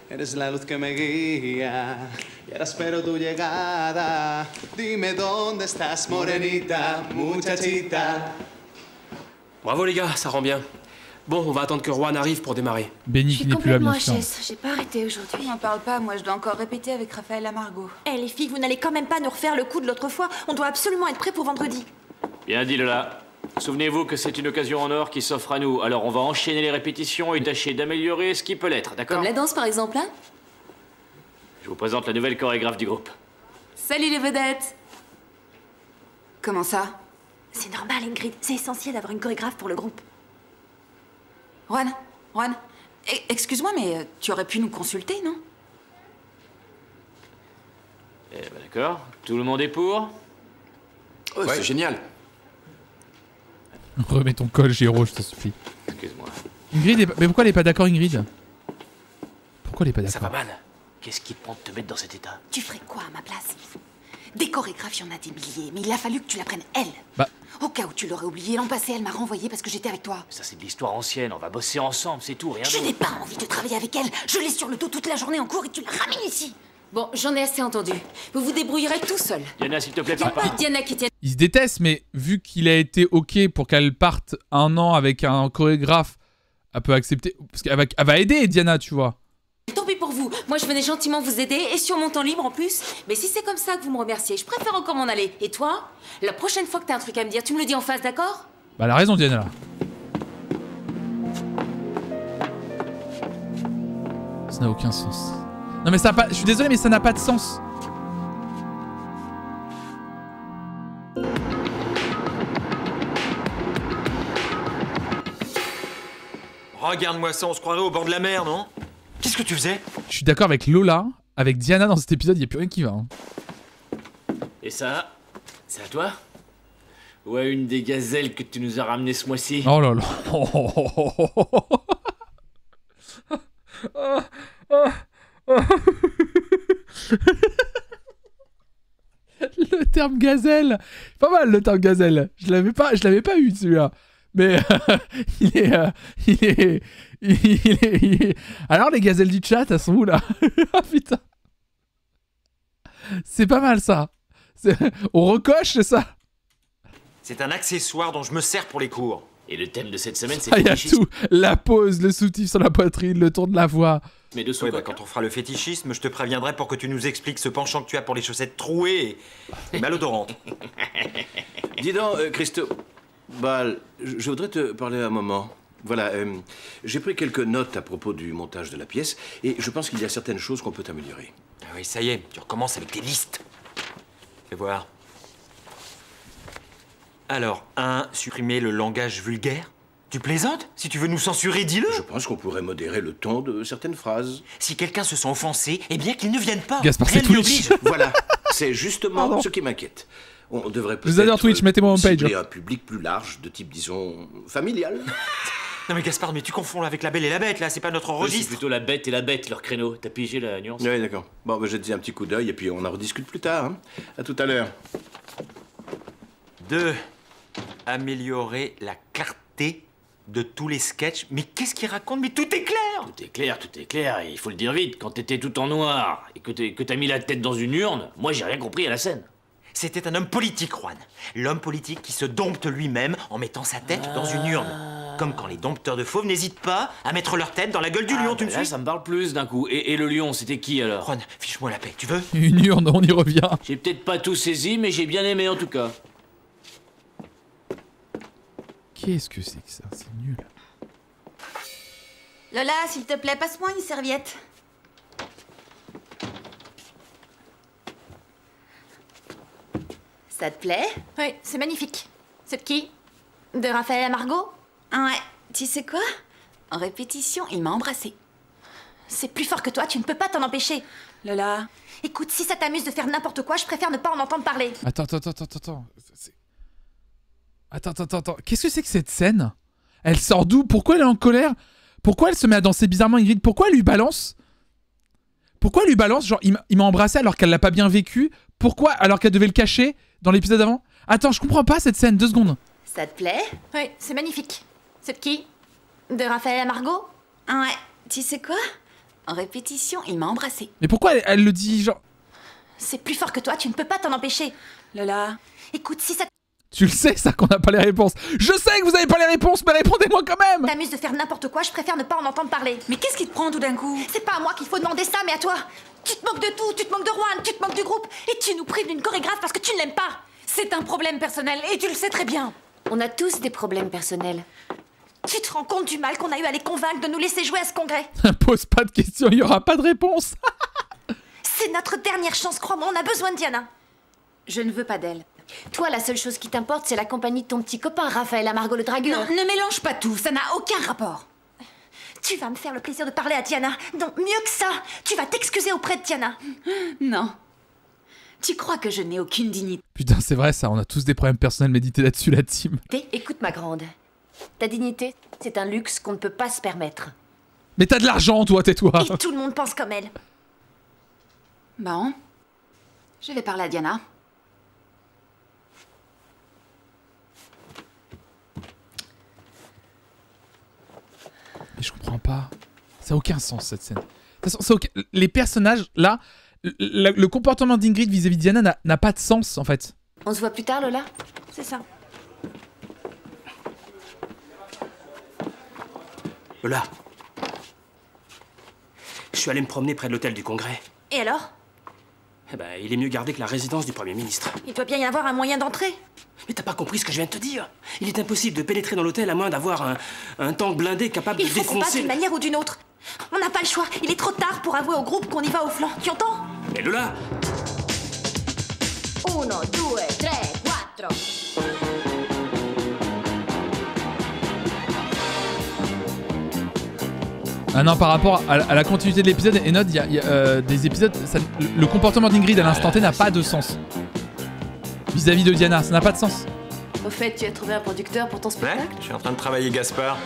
Bravo les gars, ça rend bien. Bon, on va attendre que Juan arrive pour démarrer. Benny qui n'est plus là, bien sûr. J'ai pas arrêté aujourd'hui. N'en parle pas, moi je dois encore répéter avec Raphaël Amargo. Eh les filles, vous n'allez quand même pas nous refaire le coup de l'autre fois. On doit absolument être prêts pour vendredi. Bien dit, Lola. Souvenez-vous que c'est une occasion en or qui s'offre à nous. Alors on va enchaîner les répétitions et tâcher d'améliorer ce qui peut l'être, d'accord? Comme la danse par exemple, hein? Je vous présente la nouvelle chorégraphe du groupe. Salut les vedettes! Comment ça? C'est normal, Ingrid. C'est essentiel d'avoir une chorégraphe pour le groupe. Juan, excuse-moi, mais tu aurais pu nous consulter, non? Eh ben d'accord. Tout le monde est pour? Ouais, c'est génial. Remets ton col, Géraud, je t'en supplie. Excuse-moi. Ingrid, mais pourquoi elle est pas d'accord, Ingrid? Pourquoi elle est pas d'accord? Ça va mal. Qu'est-ce qui te prend de te mettre dans cet état? Tu ferais quoi à ma place? Des chorégraphes, il y en a des milliers, mais il a fallu que tu la prennes, elle. Bah. Au cas où tu l'aurais oublié, l'an passé, elle m'a renvoyée parce que j'étais avec toi. Ça, c'est de l'histoire ancienne. On va bosser ensemble, c'est tout, rien Je n'ai pas envie de travailler avec elle. Je l'ai sur le dos toute la journée en cours et tu la ramènes ici. Bon, j'en ai assez entendu. Vous vous débrouillerez tout seul. Diana, s'il te plaît, Diana, papa. Diana qui tient... Il se déteste, mais vu qu'il a été ok pour qu'elle parte un an avec un chorégraphe, elle peut accepter. Parce qu'elle va aider Diana, tu vois. Tant pis pour vous. Moi, je venais gentiment vous aider et sur mon temps libre en plus. Mais si c'est comme ça que vous me remerciez, je préfère encore m'en aller. Et toi, la prochaine fois que t'as un truc à me dire, tu me le dis en face, d'accord? Bah, elle a raison, Diana, là. Ça n'a aucun sens. Non, mais ça n'a pas... Je suis désolé, mais ça n'a pas de sens. regarde-moi ça, on se croirait au bord de la mer, non? Qu'est-ce que tu faisais? Je suis d'accord avec Lola, avec Diana dans cet épisode, il n'y a plus rien qui va. Hein. Et ça, c'est à toi? Ouais, une des gazelles que tu nous as ramenées ce mois-ci. Oh là là. Le terme gazelle, pas mal le terme gazelle. Je l'avais pas eu celui-là. Mais il est. Alors les gazelles du chat, elles sont où là? Ah putain. C'est pas mal ça. On recoche, c'est ça? C'est un accessoire dont je me sers pour les cours. Et le thème de cette semaine, c'est il y a tout. La pose, le soutif sur la poitrine, le tour de la voix. Mais de ouais, quand on fera le fétichisme, je te préviendrai pour que tu nous expliques ce penchant que tu as pour les chaussettes trouées et malodorantes. Dis donc, Cristobal, je voudrais te parler un moment. Voilà, j'ai pris quelques notes à propos du montage de la pièce et je pense qu'il y a certaines choses qu'on peut améliorer. Ah oui, ça y est, tu recommences avec tes listes. Fais voir. Alors, 1. Supprimer le langage vulgaire. Tu plaisantes? Si tu veux nous censurer, dis-le. Je pense qu'on pourrait modérer le ton de certaines phrases. Si quelqu'un se sent offensé, eh bien qu'il ne vienne pas. Gaspard, c'est Twitch. Voilà, c'est justement ce qui m'inquiète. On devrait peut-être... Vous adorez Twitch, mettez-moi en page. Cibler un public plus large, de type, disons, familial. Non mais Gaspard, mais tu confonds avec La Belle et la Bête, là, c'est pas notre registre. C'est plutôt La Bête et la Bête, leur créneau. T'as pigé la nuance? Oui, d'accord. Bon, bah, je te dis un petit coup d'œil et puis on en rediscute plus tard. Hein. À tout à l'heure. 2. Améliorer la clarté de tous les sketchs. Mais qu'est-ce qu'il raconte? Mais tout est clair! Tout est clair, tout est clair. Et il faut le dire vite, quand t'étais tout en noir et que t'as mis la tête dans une urne, moi j'ai rien compris à la scène. C'était un homme politique, Juan. L'homme politique qui se dompte lui-même en mettant sa tête dans une urne. Comme quand les dompteurs de fauves n'hésitent pas à mettre leur tête dans la gueule du lion, tu me suis? Ça me parle plus d'un coup. Et le lion, c'était qui alors? Juan, fiche-moi la paix, tu veux? Une urne, on y revient. J'ai peut-être pas tout saisi, mais j'ai bien aimé en tout cas. Qu'est-ce que c'est que ça? C'est nul. Lola, s'il te plaît, passe-moi une serviette. Ça te plaît? Oui, c'est magnifique. C'est de qui? De Raphaël à Margot? Ouais. Tu sais quoi? En répétition, il m'a embrassée. C'est plus fort que toi, tu ne peux pas t'en empêcher. Lola. Écoute, si ça t'amuse de faire n'importe quoi, je préfère ne pas en entendre parler. Attends. Attends. Qu'est-ce que c'est que cette scène? Elle sort d'où? Pourquoi elle est en colère? Pourquoi elle se met à danser bizarrement, Ingrid? Pourquoi elle lui balance? Genre, il m'a embrassé alors qu'elle l'a pas bien vécu. Pourquoi? Alors qu'elle devait le cacher dans l'épisode avant? Attends, je comprends pas cette scène, 2 secondes. Ça te plaît? Oui, c'est magnifique. C'est de qui? De Raphaël à Margot? Ouais. Tu sais quoi? En répétition, il m'a embrassée. Mais pourquoi elle le dit, genre... C'est plus fort que toi, tu ne peux pas t'en empêcher. Lola. Écoute, si ça... Tu le sais, ça, qu'on n'a pas les réponses. Je sais que vous avez pas les réponses, mais répondez-moi quand même. T'amuses de faire n'importe quoi, je préfère ne pas en entendre parler. Mais qu'est-ce qui te prend tout d'un coup? C'est pas à moi qu'il faut demander ça, mais à toi. Tu te moques de tout, tu te moques de Juan, tu te moques du groupe, et tu nous prives d'une chorégraphe parce que tu ne l'aimes pas. C'est un problème personnel, et tu le sais très bien. On a tous des problèmes personnels. Tu te rends compte du mal qu'on a eu à les convaincre de nous laisser jouer à ce congrès? Pose pas de questions, il y aura pas de réponse. C'est notre dernière chance, crois-moi, on a besoin de Diana. Je ne veux pas d'elle. Toi, la seule chose qui t'importe, c'est la compagnie de ton petit copain, Raphaël à Margot le dragueur. Non, ne mélange pas tout, ça n'a aucun rapport. Tu vas me faire le plaisir de parler à Diana. Non, mieux que ça, tu vas t'excuser auprès de Diana. Non. Tu crois que je n'ai aucune dignité? Putain, c'est vrai ça, on a tous des problèmes personnels, méditez là-dessus, la team. Écoute, ma grande. Ta dignité, c'est un luxe qu'on ne peut pas se permettre. Mais t'as de l'argent, toi, tais-toi. Et tout le monde pense comme elle. Bon. Je vais parler à Diana. Mais je comprends pas. Ça n'a aucun sens, cette scène. Les personnages, là, le comportement d'Ingrid vis-à-vis de Diana n'a pas de sens, en fait. On se voit plus tard, Lola? C'est ça. Lola. Je suis allé me promener près de l'hôtel du Congrès. Et alors? Eh ben, il est mieux gardé que la résidence du Premier ministre. Il doit bien y avoir un moyen d'entrer. Mais t'as pas compris ce que je viens de te dire? Il est impossible de pénétrer dans l'hôtel à moins d'avoir un tank blindé capable de défoncer... Il faut qu'on passe d'une manière ou d'une autre. On n'a pas le choix. Il est trop tard pour avouer au groupe qu'on y va au flanc. Tu entends? Mais Lola! 1, 2, 3, 4. Ah non, par rapport à la continuité de l'épisode, Enod, il y a des épisodes... le comportement d'Ingrid à l'instant T n'a pas de sens. Vis-à-vis de Diana, ça n'a pas de sens. Au fait, tu as trouvé un producteur pour ton spectacle? Ouais, je suis en train de travailler Gaspard.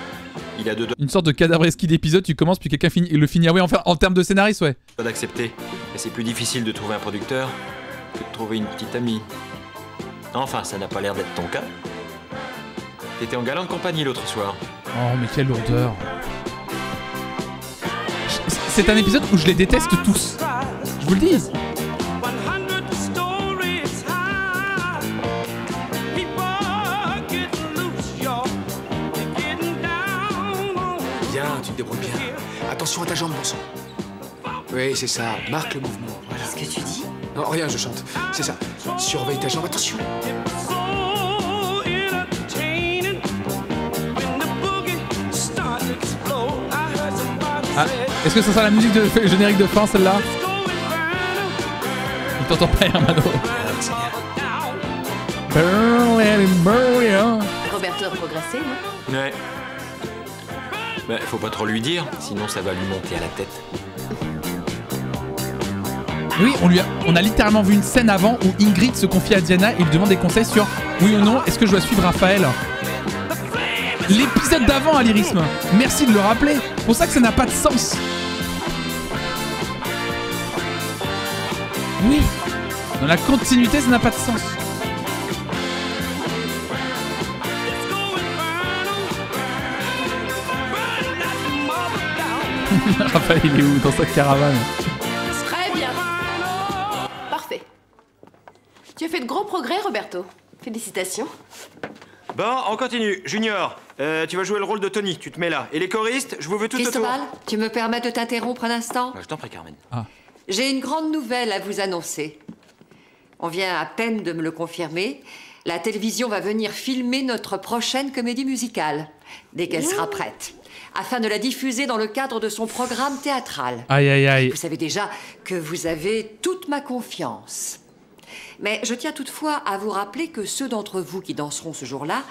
Il a deux doigts Une sorte de cadavreski d'épisode, tu commences puis quelqu'un le finit. Ah oui, enfin, en termes de scénariste, ouais. d'accepter. Et c'est plus difficile de trouver un producteur que de trouver une petite amie. Enfin, ça n'a pas l'air d'être ton cas. T'étais en galante compagnie l'autre soir. Oh, mais quelle lourdeur. C'est un épisode où je les déteste tous. Je vous le dis. Bien, tu te débrouilles bien. Attention à ta jambe, bon sang. Oui, c'est ça. Marque le mouvement. Voilà. Qu'est-ce que tu dis? Non, rien, je chante. C'est ça. Surveille ta jambe, attention. Ah, est-ce que ça sera la musique de générique de fin, celle-là? Il t'entend pas, Hermano. Roberto a progressé, non? Ouais. Bah, faut pas trop lui dire, sinon ça va lui monter à la tête. Oui, on a littéralement vu une scène avant où Ingrid se confie à Diana et lui demande des conseils sur oui ou non, est-ce que je dois suivre Raphaël? L'épisode d'avant à lyrisme. Merci de le rappeler. C'est pour ça que ça n'a pas de sens. Oui. Dans la continuité, ça n'a pas de sens. Raphaël, il est où? Dans sa caravane. Très bien. Parfait. Tu as fait de gros progrès, Roberto. Félicitations. Bon, on continue. Junior, tu vas jouer le rôle de Tony, tu te mets là. Et les choristes, je vous veux tout autour. Cristobal, tu me permets de t'interrompre un instant? Je t'en prie, Carmen. J'ai une grande nouvelle à vous annoncer. On vient à peine de me le confirmer. La télévision va venir filmer notre prochaine comédie musicale, dès qu'elle sera prête, afin de la diffuser dans le cadre de son programme théâtral. Aïe, aïe, aïe. Vous savez déjà que vous avez toute ma confiance. Mais je tiens toutefois à vous rappeler que ceux d'entre vous qui danseront ce jour-là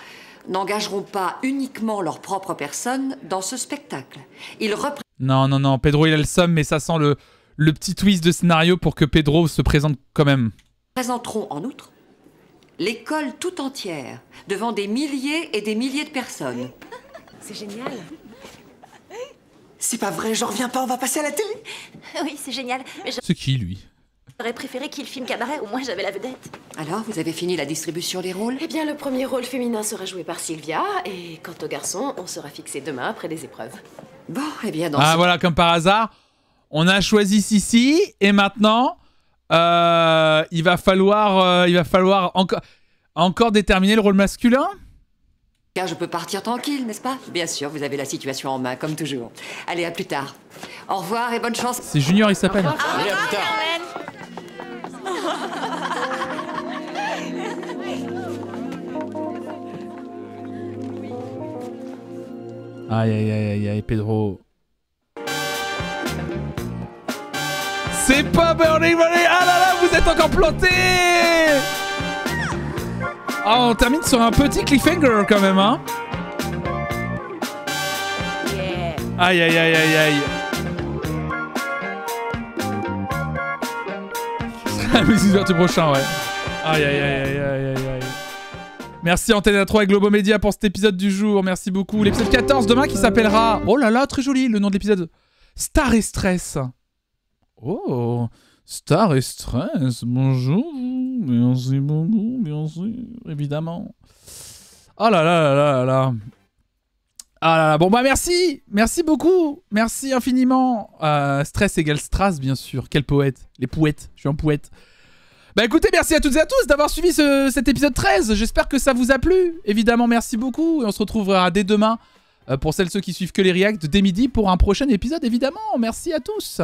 n'engageront pas uniquement leur propre personne dans ce spectacle. Ils Non, non, non, Pedro il a le somme, mais ça sent le petit twist de scénario pour que Pedro se présente quand même. représenteront en outre l'école tout entière, devant des milliers et des milliers de personnes. C'est génial. C'est pas vrai, j'en reviens pas, on va passer à la télé. Oui, c'est génial. Mais C'est qui, lui? j'aurais préféré qu'il filme Cabaret, au moins j'avais la vedette. Alors, vous avez fini la distribution des rôles? Eh bien, le premier rôle féminin sera joué par Sylvia, et quant au garçon, on sera fixé demain après les épreuves. Bon, eh bien, dans Ah, voilà, comme par hasard, on a choisi Sissi, et maintenant, il va falloir encore déterminer le rôle masculin. Car je peux partir tranquille, n'est-ce pas? Bien sûr, vous avez la situation en main, comme toujours. Allez, à plus tard. Au revoir et bonne chance. C'est Junior, il s'appelle. Allez, à plus tard. Aïe, aïe, aïe, aïe, aïe, Pedro. C'est pas Burning Money. Ah là là, vous êtes encore planté. Ah, on termine sur un petit cliffhanger quand même, hein. Aïe, aïe, aïe, aïe, aïe. La musique du prochain, ouais. Aïe, aïe, aïe, aïe, aïe, aïe, aïe. Merci Antenne 3 et Globo Média pour cet épisode du jour. Merci beaucoup. L'épisode 14 demain qui s'appellera... Oh là là, très joli le nom de l'épisode. Star et Stress. Oh, Star et Stress. Bonjour. Merci beaucoup, bien sûr, évidemment. Oh là là là là là. Ah là là, bon bah merci. Merci beaucoup. Merci infiniment. Stress égale Strass, bien sûr. Quel poète. Les poètes. Je suis un poète. Bah écoutez, merci à toutes et à tous d'avoir suivi cet épisode 13. J'espère que ça vous a plu. Évidemment, merci beaucoup. Et on se retrouvera dès demain, pour ceux qui suivent que les reacts, dès midi pour un prochain épisode, évidemment. Merci à tous.